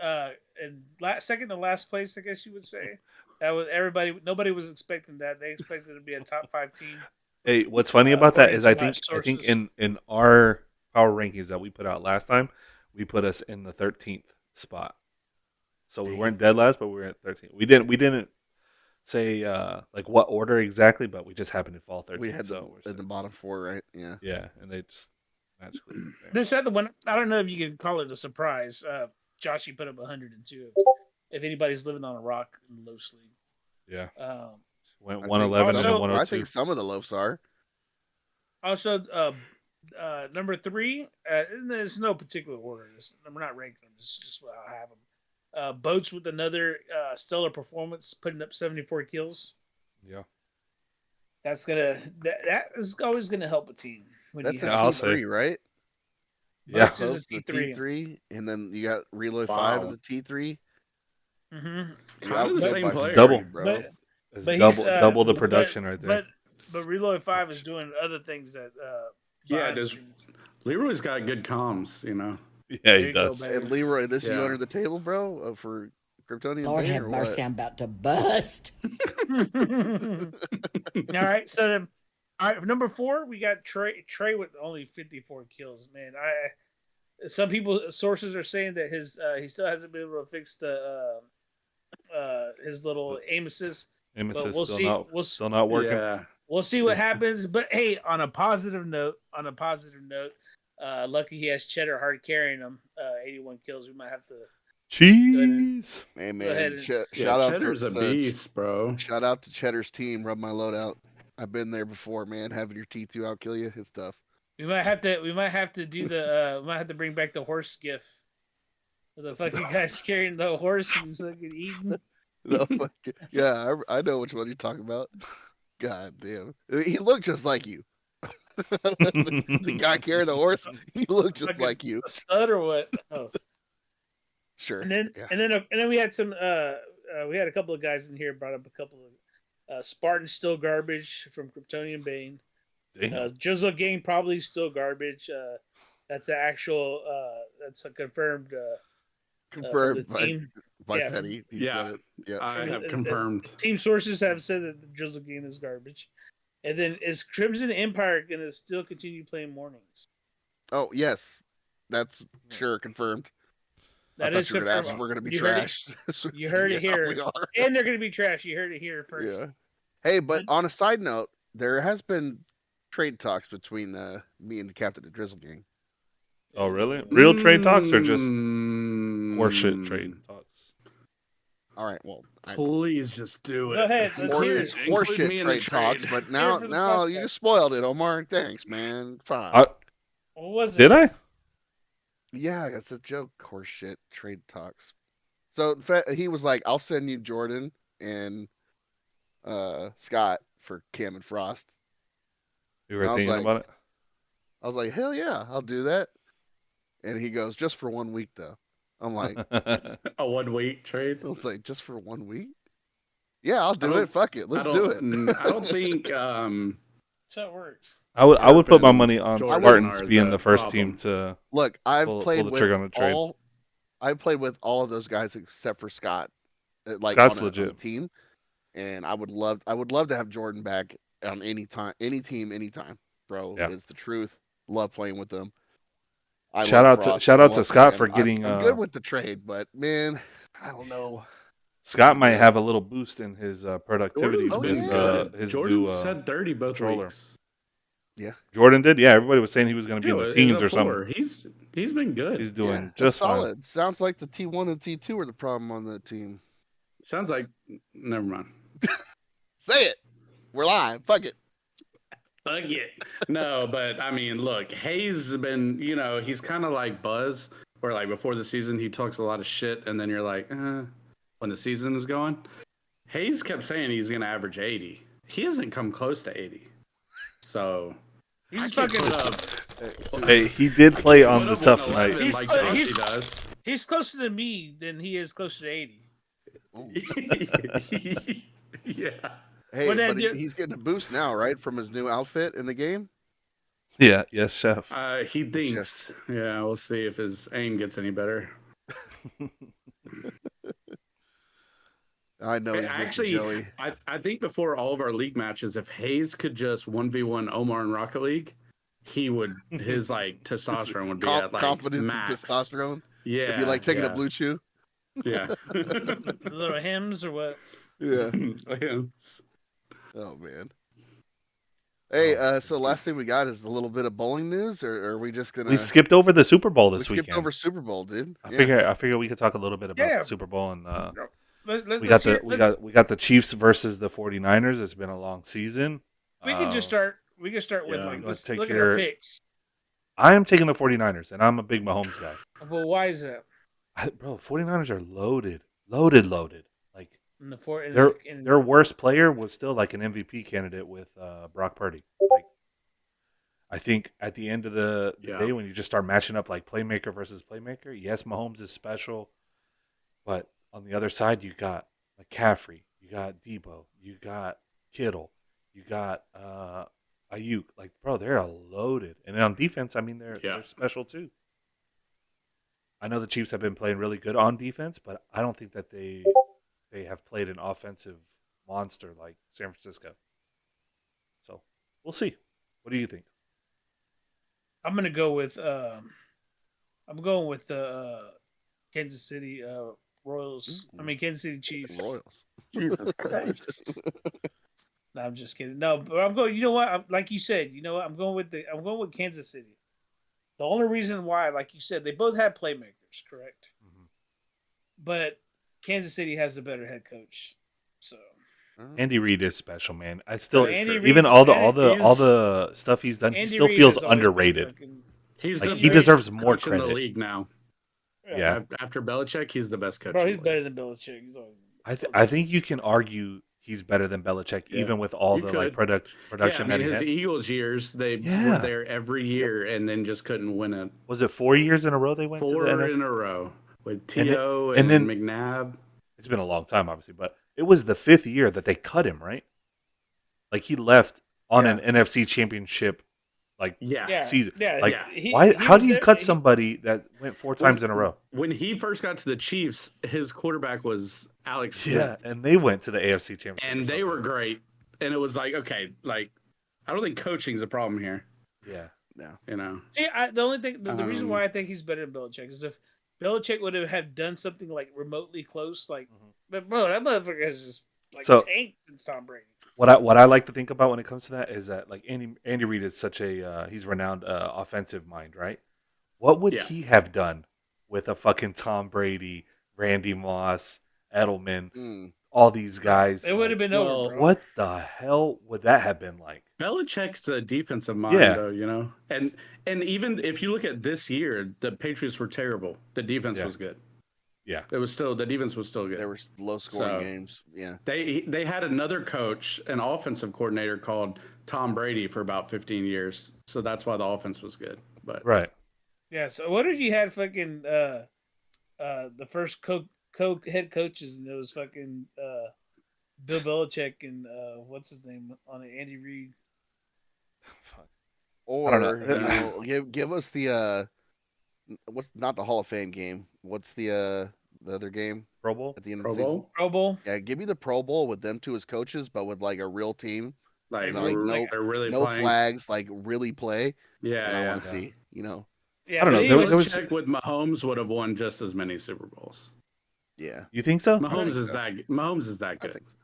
second to last place, I guess you would say. That was everybody. Nobody was expecting that. They expected to be a top 5 team. Hey, what's funny about that according is to I my think sources. in our power rankings that we put out last time, we put us in the 13th spot. So we weren't dead last, but we were at 13th. We didn't say like what order exactly, but we just happened to fall 13th. We had so we're in the bottom 4, right? Yeah. yeah, and they just magically went there. This other one, I don't know if you could call it a surprise. Joshy put up 102. If anybody's living on a rock in the low sleep. Yeah, went I 111 and then also- 102. I think some of the loafs are. Also, number 3, and there's no particular order. We're not ranking them. It's just how I have them. Boats with another stellar performance, putting up 74 kills. Yeah, That's that is always gonna help a team. When That's you a Yeah, have I'll T3, right? yeah. Boats is a Boats, the T3. T3, and then you got Reload 5 as Wow. a T3. Mm-hmm. You Kind of the outplayed same by player. Double. bro. It's But double he's, double the but- production right there. But Reload 5 is doing other things that Yeah, behind the does- scenes. Leroy's got good comms, you know. yeah, There he you go, does. baby. And Leroy, this you Yeah. under the table, bro, for Kryptonian Lord Bane, have or mercy, what? I'm about to bust. All right, so then, all right, number 4, we got Trey with only 54 kills. Man, some sources are saying that he still hasn't been able to fix the his little aim assist. Amos But is we'll still see. not still not working. Yeah. We'll see what happens. But hey, on a positive note, lucky he has Cheddar hard carrying him. 81 kills. We might have to. Cheese. Hey Go ahead man, and- shout out Cheddar's to a beast, bro. shout out to Cheddar's team. Rub my load out. I've been there before, man. Having your T2 out kill you, it's tough. We might have to do the. We might have to bring back the horse skiff. The fucking guy's carrying the horse and he's fucking eating. No, yeah, I know which one you're talking about. God damn, he looked just like you. The guy carrying the horse, he looked just Fucking like you. A stud or what? Oh. Sure. And then yeah. and then we had some we had a couple of guys in here brought up a couple of Spartan still garbage from Kryptonian Bane. Damn. Jizzle Gang probably still garbage. That's the actual that's a confirmed Confirmed from the team. by yeah, Petty. He yeah. said it. Yeah. I have As- confirmed. Team sources have said that the Jizzle Gang is garbage. And then is Crimson Empire gonna still continue playing mornings? Oh yes, that's sure confirmed. That I is thought you were gonna ask if confirmed. we're gonna be You heard it- trash. you heard it Yeah, here. we are. And they're gonna be trash. You heard it here first. Yeah. Hey, but on a side note, there has been trade talks between me and the captain of Drizzle Gang. Oh, really? Real trade talks or just Mm. horseshit trade talks? All right, well, Please just do it. Go ahead, let's hear it's it. Include horseshit me in the trade talks, trade. but Let's hear it now for the now you podcast. just spoiled it, Omar. Thanks, man. Fine. What was it? Did I? Yeah, it's a joke. Horseshit trade talks. So he was like, "I'll send you Jordan and Scott for Cam and Frost." You And were thinking about I was like, "Hell yeah, I'll do that." And he goes, "Just for 1 week, though." I'm like, it? A 1 week trade. I was like, "Just for 1 week? Yeah, I'll I do don't- it. Fuck it, let's do it." I don't think That's how it works. I would put my money on Jordan Spartans are being the first problem. team to Look, I've pull played the with trigger on the trade. I've played with all of those guys except for Scott, like Scott's on a legit. team, and I would love to have Jordan back on any team, anytime. Bro Yeah. is the truth. Love playing with them. I Shout love out to Frost. shout I out to love Scott Cam. for getting. I'm good with the trade, but man, I don't know. Scott I'm might good. have a little boost in his productivity Jordan's with been yeah. good. his Jordan's new said 30 both controller. weeks. Yeah, Jordan did. Yeah, everybody was saying he was going to be in the Yeah, teens he's a or something. 4. He's been good. He's yeah, doing that's just fine. solid. Sounds like the T1 and T2 are the problem on that team. Sounds like never mind. Say it. We're live. Fuck it. Fuck it. No, but I mean, look, Hayes has been, he's kind of like Buzz, where like before the season he talks a lot of shit, and then you're like, when the season is going. Hayes kept saying he's going to average 80. He hasn't come close to 80. So He's I can't fucking. put up. Hey, he did play I on put the up tough 111 night. He's- like Joshi he's- does. He's closer to me than he is closer to 80. Oh. Yeah. Hey, What that but do- he's getting a boost now, right, from his new outfit in the game. Yeah, yes, chef. He thinks. Yeah, we'll see if his aim gets any better. I know he's Actually, missing Joey. I think before all of our league matches, if Hayes could just 1v1 Omar in Rocket League, he would his like testosterone would be at like Confidence max. and testosterone. Yeah, It'd be like taking yeah, a blue chew. Yeah. The little hymns or what? Yeah. Yes. Oh man. Hey, so last thing we got is a little bit of bowling news, or are we just gonna? We skipped over the Super Bowl We this skipped weekend. over Super Bowl, dude. I Yeah. figure we could talk a little bit about Yeah. the Super Bowl and we Let's got the Chiefs versus the 49ers. It's been a long season. We can just start. We can start with Yeah. like Let's let's take look at our your- picks. I am taking the 49ers, and I'm a big Mahomes guy. Well, why is that? Bro, 49ers are loaded. Like In the four, in their the, in, their worst player was still like an MVP candidate with Brock Purdy. Like, I think at the end of the Yeah. day, when you just start matching up like playmaker versus playmaker, yes, Mahomes is special, but on the other side, you got McCaffrey, you got Debo, you got Kittle, you got Ayuk. Like, bro, they're loaded. And then on defense, I mean, they're special too. I know the Chiefs have been playing really good on defense, but I don't think that they have played an offensive monster like San Francisco. So we'll see. What do you think? I'm gonna go with. I'm going with the Kansas City Royals. I mean Kansas City Chiefs. Royals. Jesus Christ. No, I'm just kidding. No, but I'm going. You know what? Like you said, you know what? I'm going with Kansas City. The only reason why, like you said, they both have playmakers, correct? Mm-hmm. But Kansas City has a better head coach. So Andy Reid is special, man. I still Andy even Reid's- all Andy- the stuff he's done, he Andy still Reid feels has always been underrated. fucking- He's Like, the he best deserves more coach in the credit. league now. Yeah. After Belichick, he's the best coach. Bro, in he's the better league. than Belichick. He's always- I think you can argue he's better than Belichick, Yeah. even with all You the like could. production Yeah, I that mean, he his had. Eagles years, they Yeah. were there every year and then just couldn't win it. Was it 4 years in a row they went to the 4 NFL? in a row with And T.O. and and, then- McNabb. It's been a long time, obviously, but it was the 5th year that they cut him, right? Like he left on Yeah. an NFC championship Yeah. season. Yeah, Like, yeah. why? How was do you there- cut somebody that went 4 times in a row? When he first got to the Chiefs, his quarterback was Alex Smith. Yeah, and they went to the AFC championship, or And they something. were great. And it was like, okay, like, I don't think coaching's a problem here, Yeah, you know? See, the only thing, the reason Um, why I think he's better than Belichick is if Belichick would have had done something like remotely close, like, but bro, that motherfucker is just like So- tanked since Tom Brady. what I like to think about when it comes to that is that like Andy Reid is such a he's renowned offensive mind, right? What would Yeah. he have done with a fucking Tom Brady, Randy Moss, Edelman, Mm. all these guys. It would have Like, been over, Well, bro. what the hell would that have been like? Belichick's a defensive mind, Yeah, though, you know, and even if you look at this year, the Patriots were terrible. The defense yeah, was good. yeah. It was still the defense was still good. There were low scoring So games. Yeah. they had another coach, an offensive coordinator called Tom Brady for about 15 years. So that's why the offense was good. But Right. Yeah. So what if you had fucking the first head coaches and it was fucking Bill Belichick and what's his name on it, Andy Reid. Fuck. I don't Or know. yeah, give us the what's not the Hall of Fame game? What's the other game Pro Bowl. at the end of the Pro season? Bowl, Pro Bowl. Yeah, give me the Pro Bowl with them two as coaches, but with like a real team. like Like no they're really no playing. flags, like really play. Yeah, And I want yeah. to Yeah. see, Yeah, I don't but know. There anyways, was. Belichick with Mahomes would have won just as many Super Bowls. yeah. You think so? I think so. Mahomes is that I good. think so.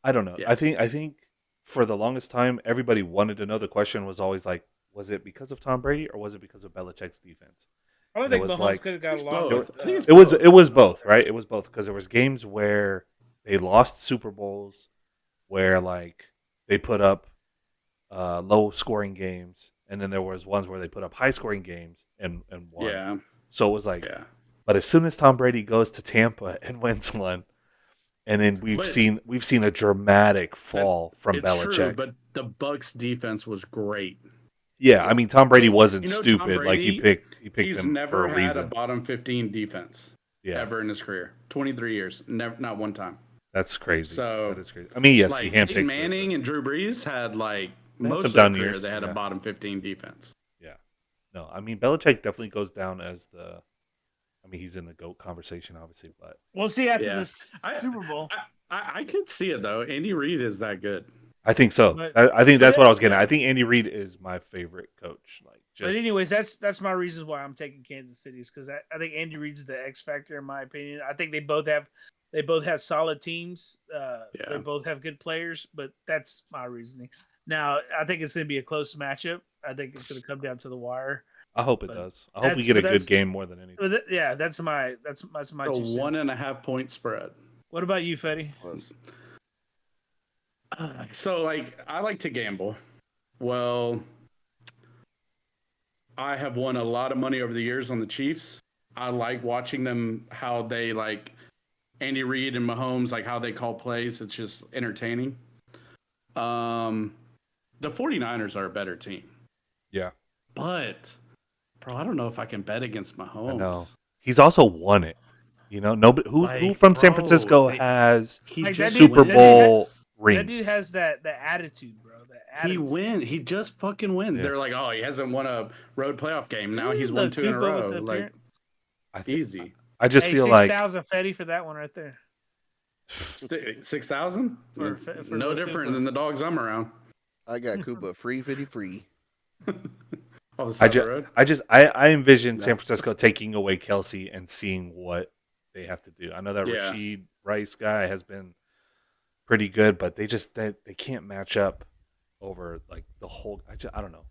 I don't know. Yeah. I think for the longest time, everybody wanted to know. The question was always like, was it because of Tom Brady or was it because of Belichick's defense? I don't And it think was Mahomes like could have got It's along it, both. with. I think it's it was both. it was both, right? It was both because there was games where they lost Super Bowls, where like they put up low scoring games, and then there was ones where they put up high scoring games and won. Yeah, So it was like, yeah. but as soon as Tom Brady goes to Tampa and wins one, and then But we've seen a dramatic that fall from it's true. Belichick. But the Bucks defense was great. Yeah, I Yeah. mean Tom Brady But wasn't you know, Tom stupid. Like Brady, he picked he's him for never a had a reason. bottom 15 defense Yeah, ever in his career. 23 years, never, not one time. that's crazy. So, That is crazy. I mean, yes, he like Peyton handpicked Manning and Drew Brees had like they had most some of their down career, years. they had a Yeah, bottom 15 defense. yeah. No, I mean Belichick definitely goes down as the. I mean, he's in the GOAT conversation, obviously, but We'll see after Yeah, this I, Super Bowl. I could see it though. Andy Reid is that good. I think so. But I think but that's it, what I was getting at. Yeah. I think Andy Reid is my favorite coach. Like, but just anyways, that's my reasons why I'm taking Kansas City is because I think Andy Reid's the X factor in my opinion. I think they both have solid teams. They Yeah. both have good players, but that's my reasoning. Now I think it's going to be a close matchup. I think it's going to come down to the wire. I hope it But does. I hope we that's get a but good that's game more than anything. yeah. That's my A 2 cents. 1.5 point spread. What about you, Fetty? Was So like I like to gamble. Well, I have won a lot of money over the years on the Chiefs. I like watching them how they like Andy Reid and Mahomes, like how they call plays. It's just entertaining. Um the 49ers are a better team. Yeah, But bro, I don't know if I can bet against I Mahomes. know. He's also won it. You know, nobody who Like, from San bro, Francisco they- has He Like, just Super wins. Bowl rings. That dude has that attitude, bro. That He attitude. win. He just fucking win. Yeah. They're like, oh, he hasn't won a road playoff game. Now he's won Look, 2 in a Koopa with row. the Like appearance. I think, easy. I just Hey, feel like 6,000 Fetty for that one right there. 6,000? For No the different Koopa. than the dogs I'm around. I got Koopa free 50 free. On the I side of the just road. I envision No. San Francisco taking away Kelsey and seeing what they have to do. I know that Yeah. Rashid Rice guy has been pretty good, but they can't match up over like the whole. I don't know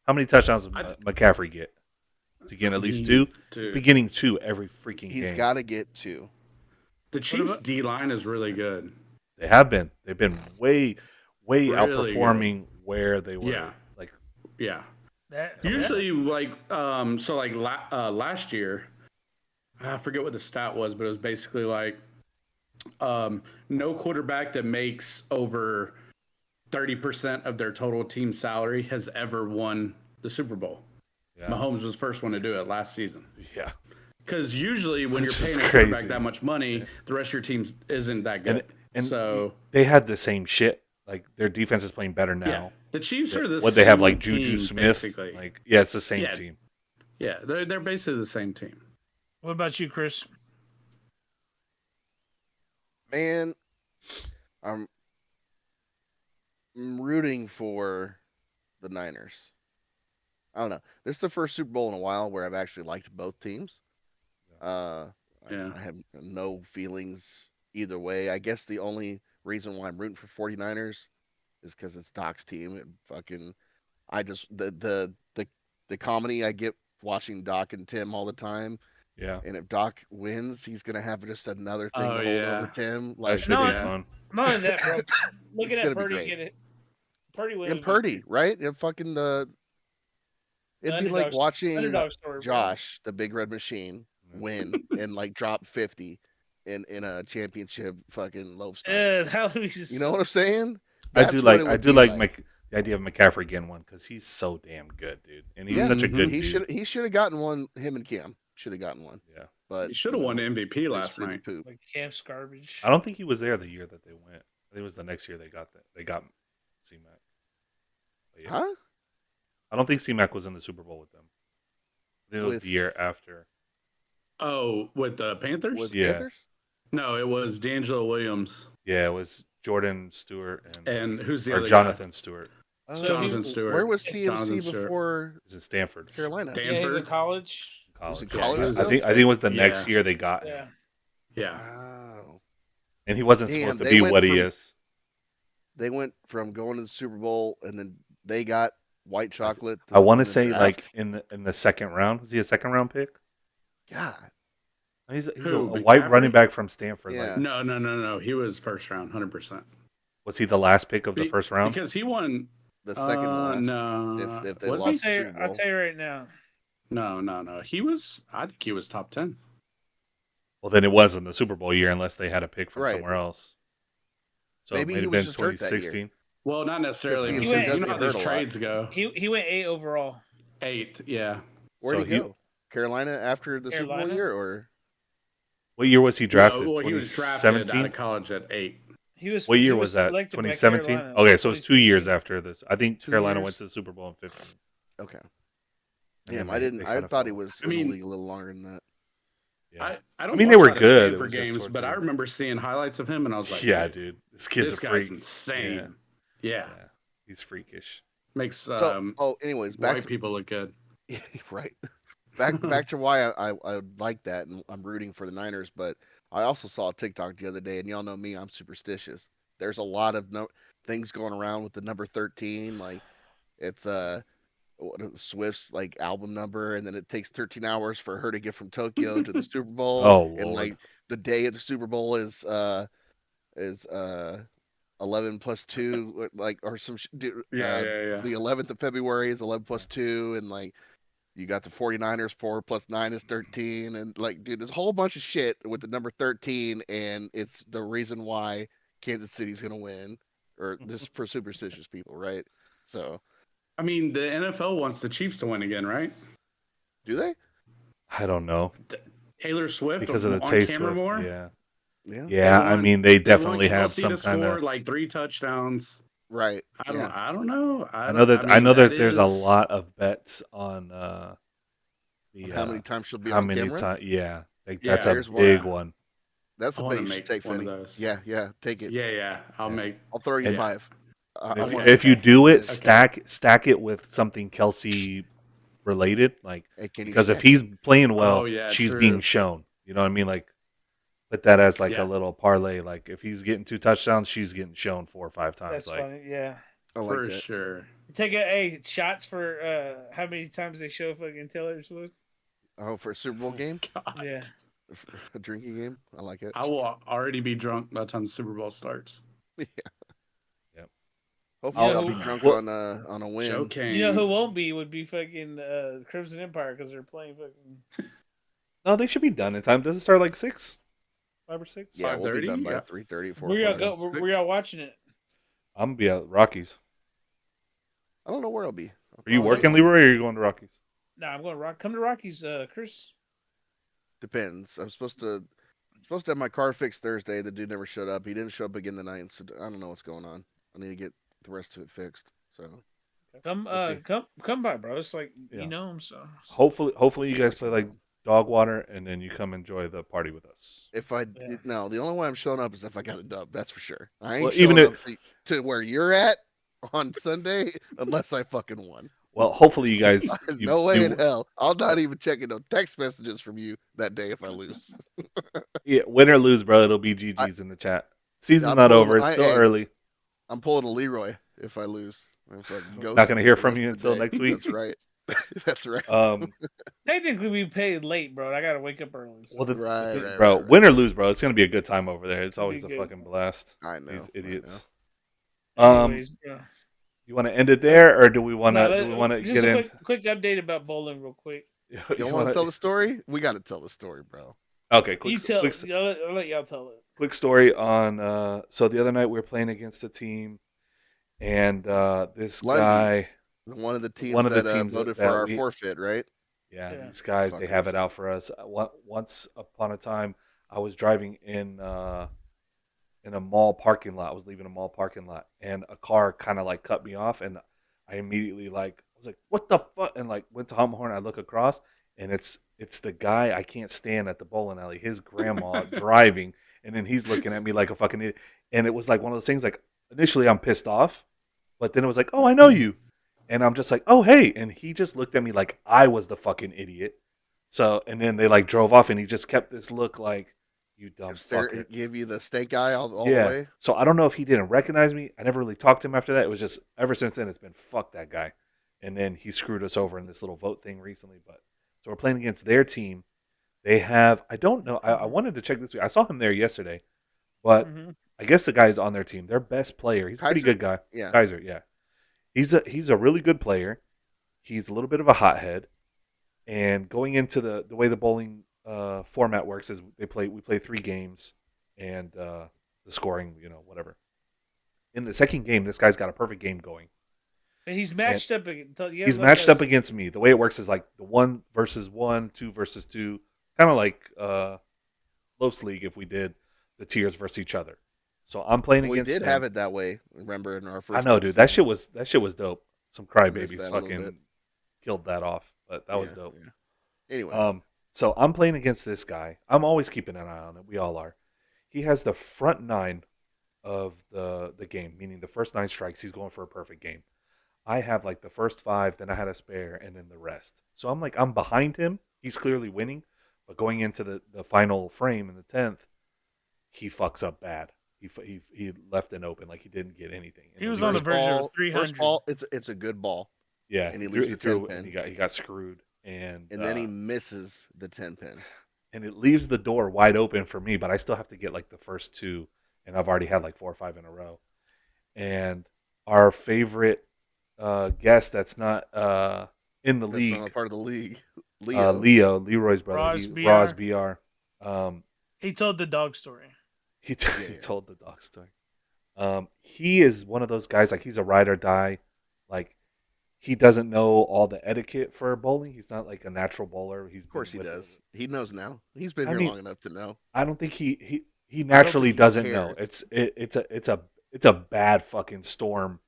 how many touchdowns does McCaffrey get. Is he getting at least two? He's Dude. beginning two every freaking He's game. got to get 2. The Chiefs about- D line is really good. They have been. They've been way Really outperforming where they were. Yeah. Like Yeah. That, Usually, like, so like last year, I forget what the stat was, but it was basically like no quarterback that makes over 30% of their total team salary has ever won the Super Bowl. yeah, Mahomes was the first one to do it last season. yeah. Because usually when you're Which is paying a quarterback crazy. that much money, the rest of your team isn't that good. And so they had the same shit. Like their defense is playing better now. yeah, the Chiefs are the What they have same like Juju team, Smith. basically. Like yeah, it's the same Yeah. team. Yeah, they're basically the same team. What about you, Chris? Man, I'm rooting for the Niners. I don't know. This is the first Super Bowl in a while where I've actually liked both teams. Uh, Yeah. I have no feelings either way. I guess the only reason why I'm rooting for 49ers is because it's Doc's team. And fucking, I just the comedy I get watching Doc and Tim all the time Yeah, And if Doc wins, he's gonna have just another thing Oh, to hold yeah. over Tim. that Like should be No, fun. not only that, bro. Looking it's at gonna be Purdy great. get it. Purdy win And would be Purdy, right? And fucking the it'd be like watching underdog story, bro. Josh, the Big Red Machine, Yeah. win and like drop 50 in a championship fucking loaf stock. Yeah, that would be just You know what I'm saying? I That's do what like it I would do be like like. the idea of McCaffrey getting one because he's so damn good, dude, and he's Yeah, such a Mhm. good he dude. should have gotten one. Him and Cam should have gotten one, Yeah, but He should have won MVP they last screwed the night. poop. like Camp's garbage. I don't think he was there the year that they went. I think it was the next year they got that. They got C-Mac. But yeah, Huh? I don't think C-Mac was in the Super Bowl with them. I think it was With the year after. Oh, with the Panthers? with Yeah. Panthers? No, it was D'Angelo Williams. Yeah, it was Jordan Stewart And who's the or other Jonathan Stewart. So Jonathan he, Stewart. Where was Jonathan CMC Stewart. before He's in Stanford. Carolina? Dan- yeah, he's in Stanford? college. College. in Yeah, college he was I still? think it was the next Yeah. year they got him, Yeah. Yeah. Wow. and he wasn't Damn, supposed to they be went what he from is. they went from going to the Super Bowl and then they got white chocolate I want in to the say like draft? in the second round. Was he a second round pick? God. He's a Who, white McCaffrey? running back from Stanford. Yeah. Like, No. He was first round, 100%. was he the last pick of the first round? Because he won. The second to last. No. If they Was I'll lost he? the tell you, Super I'll Bowl. tell you right now. No. He was. I think he was top 10. Well, then it wasn't the Super Bowl year unless they had a pick from Right. somewhere else. So Maybe it may he have was been just hurt that year. 2016. Well, not necessarily. CMC Because does you know get how these hurt a lot. trades go. He went 8 overall. 8th, yeah. Where'd So he go? Carolina after the Super Bowl Carolina? year, or What year was he drafted? No, well, he was drafted out 2017. of college at 8. He was. What year he was that? selected by 2017. Carolina, Okay, so it's 2 years 2016. after this. I think 2 Carolina years? went to the Super Bowl in 15. okay? And Damn, then I they didn't. I kinda thought he fell. was I in mean- the league a little longer than that. Yeah. I don't mean, they watch were a lot of good. It Stanford was just games, towards but the I end. remember seeing highlights of him, and I was like, yeah, "Okay, dude, this kid's this a guy's freak. insane." Yeah. Yeah, he's freakish. Makes So, anyways, back white to people look good. right. Back to why I like that, and I'm rooting for the Niners. But I also saw a TikTok the other day, and y'all know me, I'm superstitious. There's a lot of things going around with the number 13, like it's Swift's like album number, and then it takes 13 hours for her to get from Tokyo to the Super Bowl, Oh and Lord. like the day of the Super Bowl is 11 plus 2, like, or Yeah. the 11th of February is 11 plus 2, and like you got the 49ers 4 plus 9 is 13, and like, dude, there's a whole bunch of shit with the number 13, and it's the reason why Kansas City's gonna win, or this for superstitious people, right? So I mean, the NFL wants the Chiefs to win again, right? do they? I don't know Taylor Swift because of the on taste camera of more. yeah. Yeah. Yeah, I want- mean they They want definitely have Kelsey some to kind score of. like 3 touchdowns. Right. I don't. Yeah. I don't know. I know that there's a lot of bets on the How many times she'll be how on many camera? times. Yeah, like, Yeah. that's a Here's one. big one. That's I a wanna bet you should make take, one of Fetty. those. Yeah, take it. Yeah. I'll throw you And- 5. I If, want if you that. do it, Okay. stack it with something Kelsey related, like Hey, can you because do if that? he's playing well, Oh, yeah, she's true. being shown. You know what I mean? Like put that as like Yeah. a little parlay. Like if he's getting 2 touchdowns, she's getting shown 4 or 5 times. That's Like funny. Yeah. I like for that. sure. Take a shots for how many times they show fucking Taylor Swift. Oh, for a Super Bowl game, God. Yeah. a drinking game. I like it. I will already be drunk by the time the Super Bowl starts. Hopefully, Yeah, I'll be who- drunk Well- on a win. Joking. You know who won't be would be fucking Crimson Empire because they're playing fucking no, they should be done in time. Does it start like 6, 5 or 6? Yeah, we'll be 5:30? done by Yeah. 3:30, 4 where y'all o'clock. go? Where y'all watching it? I'm gonna be at Rockies. I don't know where I'll be. Are you Probably- working, Leroy, or are you going to Rockies? Nah, I'm going to Come to Rockies, Chris. Depends. I'm supposed to have my car fixed Thursday. The dude never showed up. He didn't show up again the night, so I don't know what's going on. I need to get the rest of it fixed. So Come, We'll see. come by, bro. It's like Yeah. you know him, so Hopefully you guys play like dog water, and then you come enjoy the party with us. if I Yeah. no, the only way I'm showing up is if I got a dub. That's for sure. I ain't Well, showing even up to where you're at on Sunday unless I fucking won. Well, hopefully you guys. No way in hell. I'll not even checking no text messages from you that day if I lose. Yeah, win or lose, bro. It'll be GG's in the chat. Season's not over. It's still early. I'm pulling a Leroy if I lose. I'm fucking Not gonna hear ghosting from the you rest of the until day. next week. That's right. That's right. Technically, we paid late, bro. I gotta wake up early. So. Well, Right, bro, right. win or lose, bro, it's gonna be a good time over there. It's It'll be always a good. fucking blast. I know. These I know. idiots. Anyways, bro. You want to end it there, or do we want No, to just get a in? quick update about bowling, real quick. You You don't want want to tell to? the story? We got to tell the story, bro. Okay, You tell. I'll let y'all tell it. quick story on. So the other night we were playing against a team, and this Lundy's, guy, one of the one teams of the that teams voted for that our we, forfeit, right? yeah, Yeah. these guys, they have Fuckers. it out for us. Once upon a time, I was driving in a mall parking lot. I was leaving a mall parking lot, and a car kind of like cut me off, and I immediately like I was like, "What the fuck?" and like went to honk my horn. I look across, and it's the guy I can't stand at the bowling alley. His grandma driving, and then he's looking at me like a fucking idiot. And it was like one of those things. Like initially, I'm pissed off, but then it was like, "Oh, I know you," and I'm just like, "Oh, hey," and he just looked at me like I was the fucking idiot. So, and then they like drove off, and he just kept this look like, "You dumb fucker." Give you the steak eye all the Yeah. way. So I don't know if he didn't recognize me. I never really talked to him after that. It was just ever since then it's been fuck that guy. And then he screwed us over in this little vote thing recently. But so we're playing against their team. They have I don't know. I wanted to check this week. I saw him there yesterday, but Mm-hmm. I guess the guy's on their team. Their best player. He's a pretty Kaiser? good guy. Yeah. Kaiser, yeah. He's a really good player. He's a little bit of a hothead. And going into the way the bowling format works is we play 3 games and the scoring, whatever. In the second game, this guy's got a perfect game going. And he's matched up. He's matched up against me. The way it works is like the 1 versus 1, 2 versus 2, kind of like Los League if we did the tiers versus each other. So I'm playing We against did him. have it that way. Remember in our first? I know, dude. That shit was dope. Some I missed crybabies that a little bit. fucking killed that off, but that was dope. Yeah. Anyway, So I'm playing against this guy. I'm always keeping an eye on it. We all are. He has the front 9 of the game, meaning the first 9 strikes. He's going for a perfect game. I have like the first 5, then I had a spare, and then the rest. So I'm behind him. He's clearly winning, but going into the final frame in the 10th, he fucks up bad. He left it open like he didn't get anything. He was on the verge of 300. First ball, it's a good ball. Yeah, and he leaves the 10 and pin. he got screwed, and then he misses the 10 pin, and it leaves the door wide open for me. But I still have to get like the first 2, and I've already had like 4 or 5 in a row. And our favorite guest that's not in the league, not a part of the league, Leroy's brother, Roz BR. He told the dog story. He told the dog story. He is one of those guys, like he's a ride or die. Like he doesn't know all the etiquette for bowling. He's not like a natural bowler. Of course he does. He knows now. He's been long enough to know. I don't think he naturally doesn't know. It's a bad fucking storm.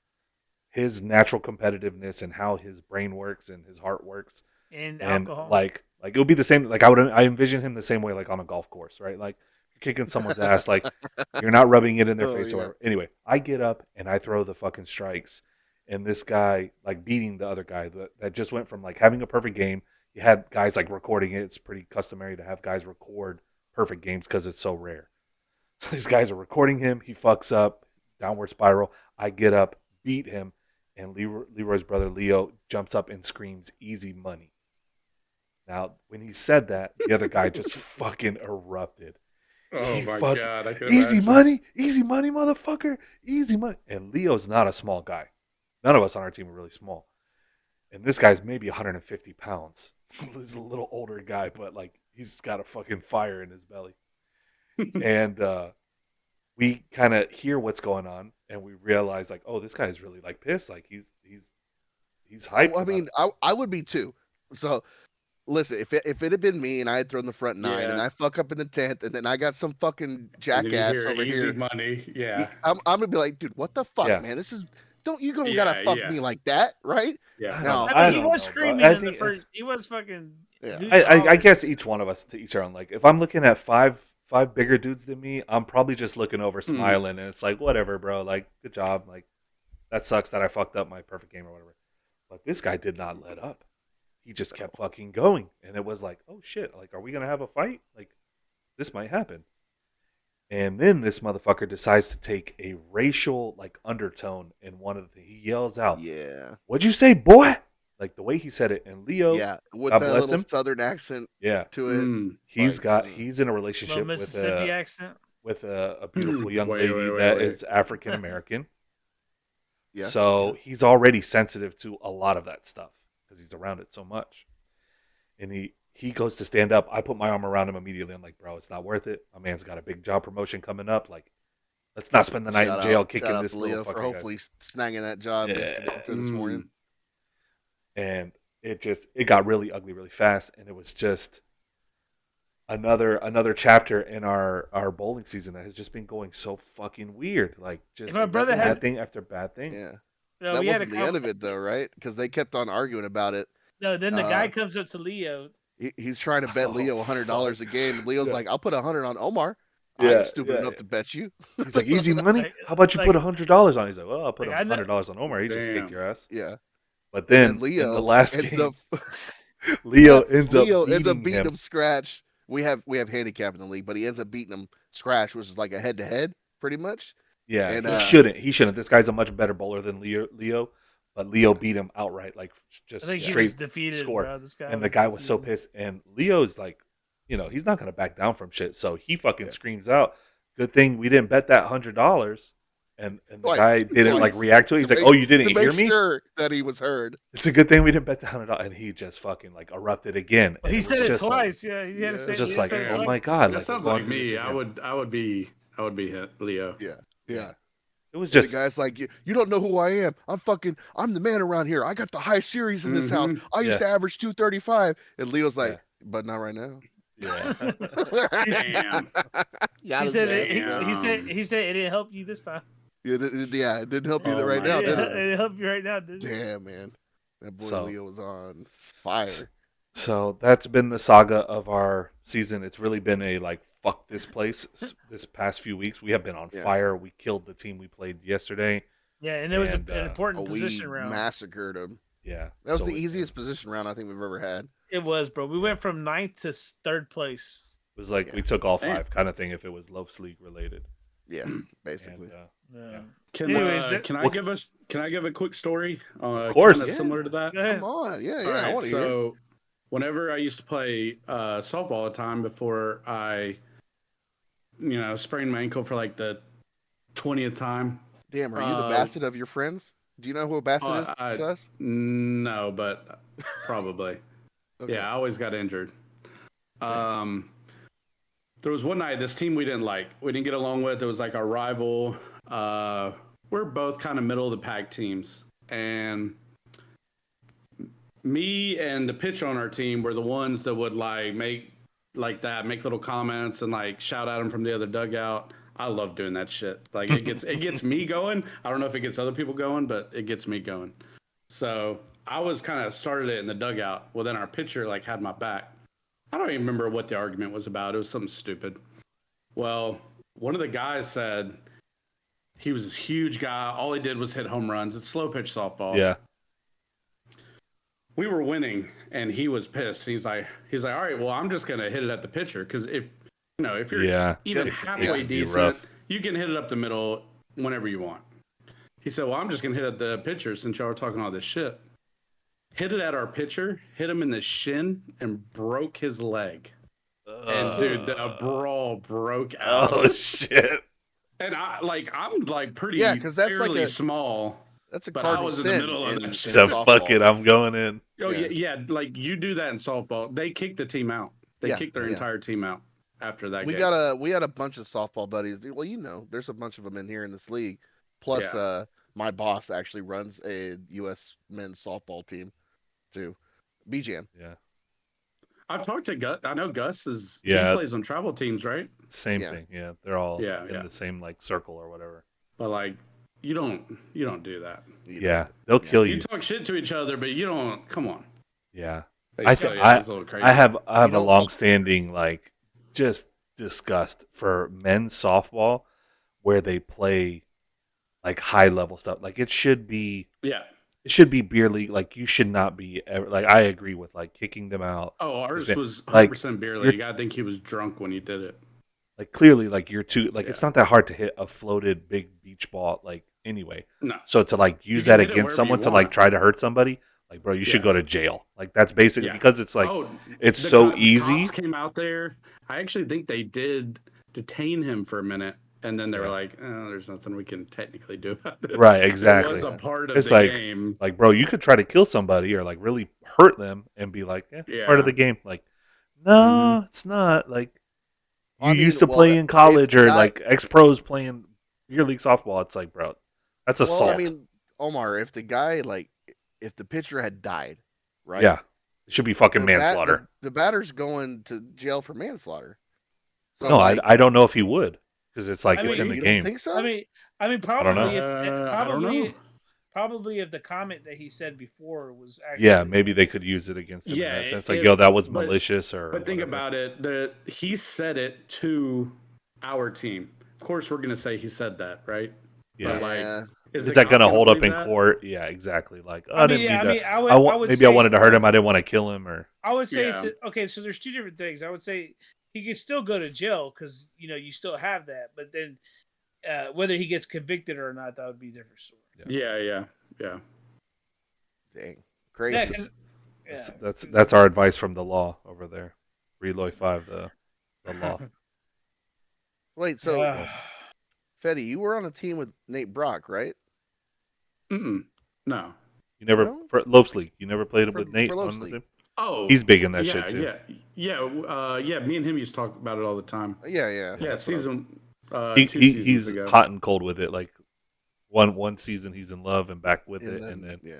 His natural competitiveness and how his brain works and his heart works. And alcohol. Like it would be the same. Like I envision him the same way, like on a golf course, right? Like you're kicking someone's ass, like you're not rubbing it in their face or whatever. Anyway, I get up and I throw the fucking strikes, and this guy like beating the other guy that just went from like having a perfect game. You had guys like recording it. It's pretty customary to have guys record perfect games because it's so rare. So these guys are recording him. He fucks up, downward spiral. I get up, beat him, and Leroy's brother Leo jumps up and screams, "Easy money." Now, when he said that, the other guy just fucking erupted. Oh my God. I can easy imagine. easy money, motherfucker, easy money. And Leo's not a small guy. None of us on our team are really small. And this guy's maybe 150 pounds. He's a little older guy, but like he's got a fucking fire in his belly. And we kind of hear what's going on, and we realize like, oh, this guy's really like pissed. Like he's hyped. I mean, I would be too. So listen, if it had been me and I had thrown the front 9 and I fuck up in the 10th, and then I got some fucking jackass over easy here, money. Yeah, I'm gonna be like, dude, what the fuck, man? This is you don't gotta fuck me like that, right? Yeah. No, I mean, he was screaming in the first. He was fucking. Yeah. I guess each one of us to each our own. Like if I'm looking at five bigger dudes than me, I'm probably just looking over, smiling, and it's like, whatever, bro. Like, good job. Like, that sucks that I fucked up my perfect game or whatever. But this guy did not let up. He just kept fucking going, and it was like, oh shit. Like, are we gonna have a fight? Like, this might happen. And then this motherfucker decides to take a racial like undertone in one of the things. He yells out, "Yeah, what'd you say, boy?" like the way he said it, and Leo, Yeah, with God that bless little him, southern accent yeah, to it. he's in a Little relationship Mississippi accent. with a beautiful young Wait, lady wait, wait, that wait. is African American. Yeah. So he's already sensitive to a lot of that stuff because he's around it so much. And he goes to stand up. I put my arm around him immediately. I'm like, bro, it's not worth it. My man's got a big job promotion coming up. Like, let's not spend the night in jail Shout kicking out this to little Leo for fucker guy. hopefully snagging that job he's Yeah. committed to this morning. And it got really ugly really fast, and it was just another chapter in our bowling season that has just been going so fucking weird. Like, just My brother bad has. thing after bad thing. Yeah. No, That we had wasn't the end of it though, right? Because they kept on arguing about it. No, then the guy comes up to Leo. He's trying to bet Oh, Leo $100 a game, and Leo's Yeah. like, "I'll put 100 on Omar. I ain't stupid Yeah, enough yeah. to bet you." He's like, easy money. Like- How about you like- put $100 on? He's like, well, I'll put Like, I know- $100 on Omar. He just Damn. kick your ass. Yeah. But And then Leo in the last ends game, up Leo ends up beating beating him. him scratch. We have handicap in the league, but he ends up beating him scratch, which is like a head to head, pretty much. Yeah, And, he shouldn't. He shouldn't. This guy's a much better bowler than Leo, but Leo beat him outright, like just I think he straight was defeated, score. bro. This guy And the guy was so pissed. And Leo's like, he's not gonna back down from shit. So he fucking screams out, "Good thing we didn't bet that $100." And the Twice. guy didn't like Twice. react to it. He's To like, make- "Oh, you didn't to hear make me? sure that he was heard. It's a good thing we didn't bet the $100." And he just fucking like erupted again. Well, And he was said it just like- twice. Yeah, he had to Yeah. say. It's just he like, said it oh twice. my god, That like, sounds we're like going through this me. again. I would be Leo. Yeah. It was The just guy's like, you don't know who I am. I'm the man around here. I got the high series in this house. I used to average 235. And Leo's like, but not right now. yeah. Damn. Got He his said, man, it, bro. he said it didn't help you this time. Yeah, it didn't help you Oh right my now, It did God. it? didn't help you right now, did it? Damn, man. That boy So- Leo was on fire. So that's been the saga of our season. It's really been a like fuck this place this past few weeks. We have been on Yeah. fire. We killed the team we played yesterday. Yeah, and it was And, an important We position round. massacred him. Yeah, That was so the easiest position round I think we've ever had. It was, bro. We went from 9th to 3rd place. It was like Yeah. we took all Damn. 5 kind of thing if it was Lowe's League related. Yeah, And basically. Yeah. Can Anyways, can I what- give a quick story? Of course. Kinda Yeah. similar to that. Go ahead. Come on. Yeah, All I right, want to hear. so whenever I used to play softball all the time before I, sprained my ankle for like the 20th time. Damn, are you the Bassett of your friends? Do you know who a Bassett is, Gus? No, but probably. Okay. Yeah, I always got injured. There was one night, this team we didn't like. We didn't get along with. It was like our rival. We're both kind of middle of the pack teams. And me and the pitcher on our team were the ones that would make little comments and like shout at them from the other dugout. I love doing that shit. Like it gets me going. I don't know if it gets other people going, but it gets me going. So I was kind of started it in the dugout. Well, then our pitcher like had my back. I don't even remember what the argument was about. It was something stupid. Well, one of the guys said he was this huge guy. All he did was hit home runs. It's slow pitch softball. Yeah. We were winning, and he was pissed. He's like, all right, well, I'm just gonna hit it at the pitcher because if you're Yeah. even Yeah. halfway It'd be decent, rough. you can hit it up the middle whenever you want. He said, well, I'm just gonna hit at the pitcher since y'all are talking all this shit. Hit it at our pitcher, hit him in the shin, and broke his leg. And dude, the brawl broke out. Oh shit. And I'm pretty Yeah, 'cause that's like fairly a- small. That's a But I cardinal was in the sin middle of in that shit. So softball. fuck it, I'm going in. Oh Yeah. yeah, like you do that in softball. They kick the team out. They Yeah, kick their yeah. entire team out after that We game. had a bunch of softball buddies. Well, there's a bunch of them in here in this league. Plus, Yeah. my boss actually runs a U.S. men's softball team, too. BJam. Yeah. I've talked to Gus. I know Gus he Yeah. plays on travel teams, right? Same Yeah. thing. Yeah. They're all Yeah, in yeah. the same like circle or whatever. But like you don't do that. Yeah. They'll kill You you. talk shit to each other, but you don't. Come on. Yeah. They I tell th- you it's a little crazy. I have You a know- long standing like just disgust for men's softball where they play like high level stuff. Like it should be beer league. Like you should not be like I agree with like kicking them out. Oh, ours been- was 100% like, beer you're- league. I think he was drunk when he did it. Like clearly like you're too like it's Yeah. not that hard to hit a floated big beach ball like anyway. No. So to like use can that hit it against wherever someone you to like want. try to hurt somebody, Like, bro, you should Yeah. go to jail. Like, that's basically Yeah. because it's like Oh, it's the so the easy. cops came out there. I actually think they did detain him for a minute, and then they were Yeah. like, oh, "There's nothing we can technically do about this." Right, It exactly. was a Yeah. part of It's the like, game. bro, you could try to kill somebody or like really hurt them and be like, yeah, part of Yeah. the game. Like, Mhm. no, it's not. Like, you I used mean, to well, play in if college the or guy, like ex pros playing beer league softball. It's like, bro, that's well, I assault. mean, Omar, if the guy like, if the pitcher had died, right? Yeah, it should be fucking manslaughter. The batter's going to jail for manslaughter. So No, like, I don't know if he would because it's like I it's mean, in the you don't game. think so? I mean, I don't know. probably I don't know. probably if the comment that he said before was actually Yeah, maybe they could use it against him in Yeah, that sense. Like, yo, if that was but malicious or but think whatever. about it. He said it to our team. Of course, we're gonna say he said that, right? Yeah. But like, Yeah. is Is the that going cop to gonna hold up believe in that? court? Yeah, exactly. Like, I I mean, didn't yeah, mean I to. mean, I would maybe I say, wanted to hurt him. I didn't want to kill him, or I would say Yeah. it's okay. So there's two different things. I would say he could still go to jail because you still have that, but then whether he gets convicted or not, that would be a different story. Yeah. Dang, Yeah, crazy. 'cause- yeah. that's our advice from the law over there. Reloy 5, the law. Wait, so Yeah. Fetty, you were on a team with Nate Brock, right? Mm-mm. No. You never No? for Lopes League. You never played For with Nate Lopes on the League. team. Oh, He's big in that yeah, shit too. yeah. Me and him used to talk about it all the time. Yeah. Yeah, That's what I was- season. He, 2 he seasons he's ago. hot and cold with it. Like one season he's in love and back with it, and then yeah.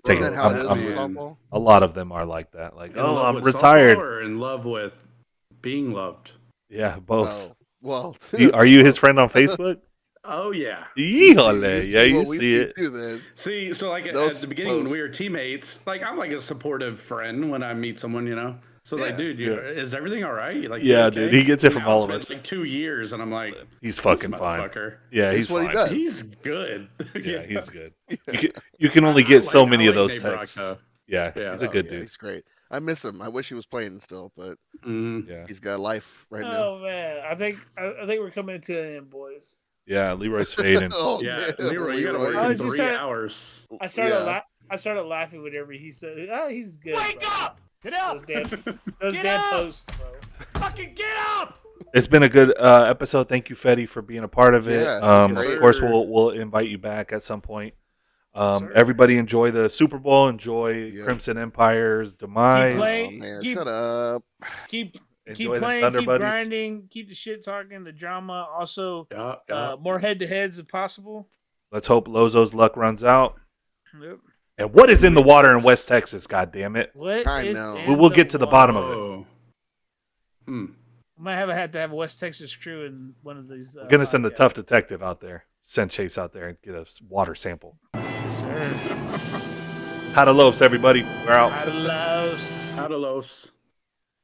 take Isn't it. that how it I'm, is I'm, with man. softball? a lot of them are like that. Like, In oh, love I'm with retired. softball or in love with being loved? Yeah, both. Oh, well. Are you his friend on Facebook? Oh yeah. Yeehole. Yeah, you what we see it. too. Then See, so like those at the beginning when posts. we were teammates, like I'm like a supportive friend when I meet someone. So like, Yeah. dude, is everything all right? You like, Yeah, you okay? dude, he gets it from Now all it's of been, us. like 2 years, and I'm like, He's this fucking fine. motherfucker. Yeah, It's he's what he fine. does. He's good. Yeah, he's good. You can only get so many of those Nate Brock, texts. though. Yeah, Yeah. he's a good dude. He's great. I miss him. I wish he was playing still, but Mhm. Yeah, he's got a life right now. Oh man, I think we're coming into an end, boys. yeah. Leroy's fading. Oh, Yeah, damn, Leroy, you got to work I in was just 3 saying- hours. I started Yeah. I started laughing whenever he said, "Oh, he's good." Wake bro." up! Get up! Those Get damn up! posts, bro. Fucking get up! It's been a good episode. Thank you, Fetty, for being a part of it. Yeah, Of great. course, we'll invite you back at some point. Sir. Everybody enjoy the Super Bowl. Enjoy Yeah. Crimson Empire's demise. playing. Oh man, Keep- shut up. Keep Enjoy them playing, Thunder keep Buddies. grinding, keep the shit talking, the drama. Also, Yeah. more head to heads if possible. Let's hope Lozo's luck runs out. Yep. And what is in the water in West Texas? God damn it! What I is know. in We will the get to the water? bottom of it. Oh. Hmm. I might have to have a West Texas crew in one of these. We're gonna send the podcasts. tough detective out there. Send Chase out there and get a water sample. Yes, sir. How to loafs, everybody. We're out. Adios. Adelos.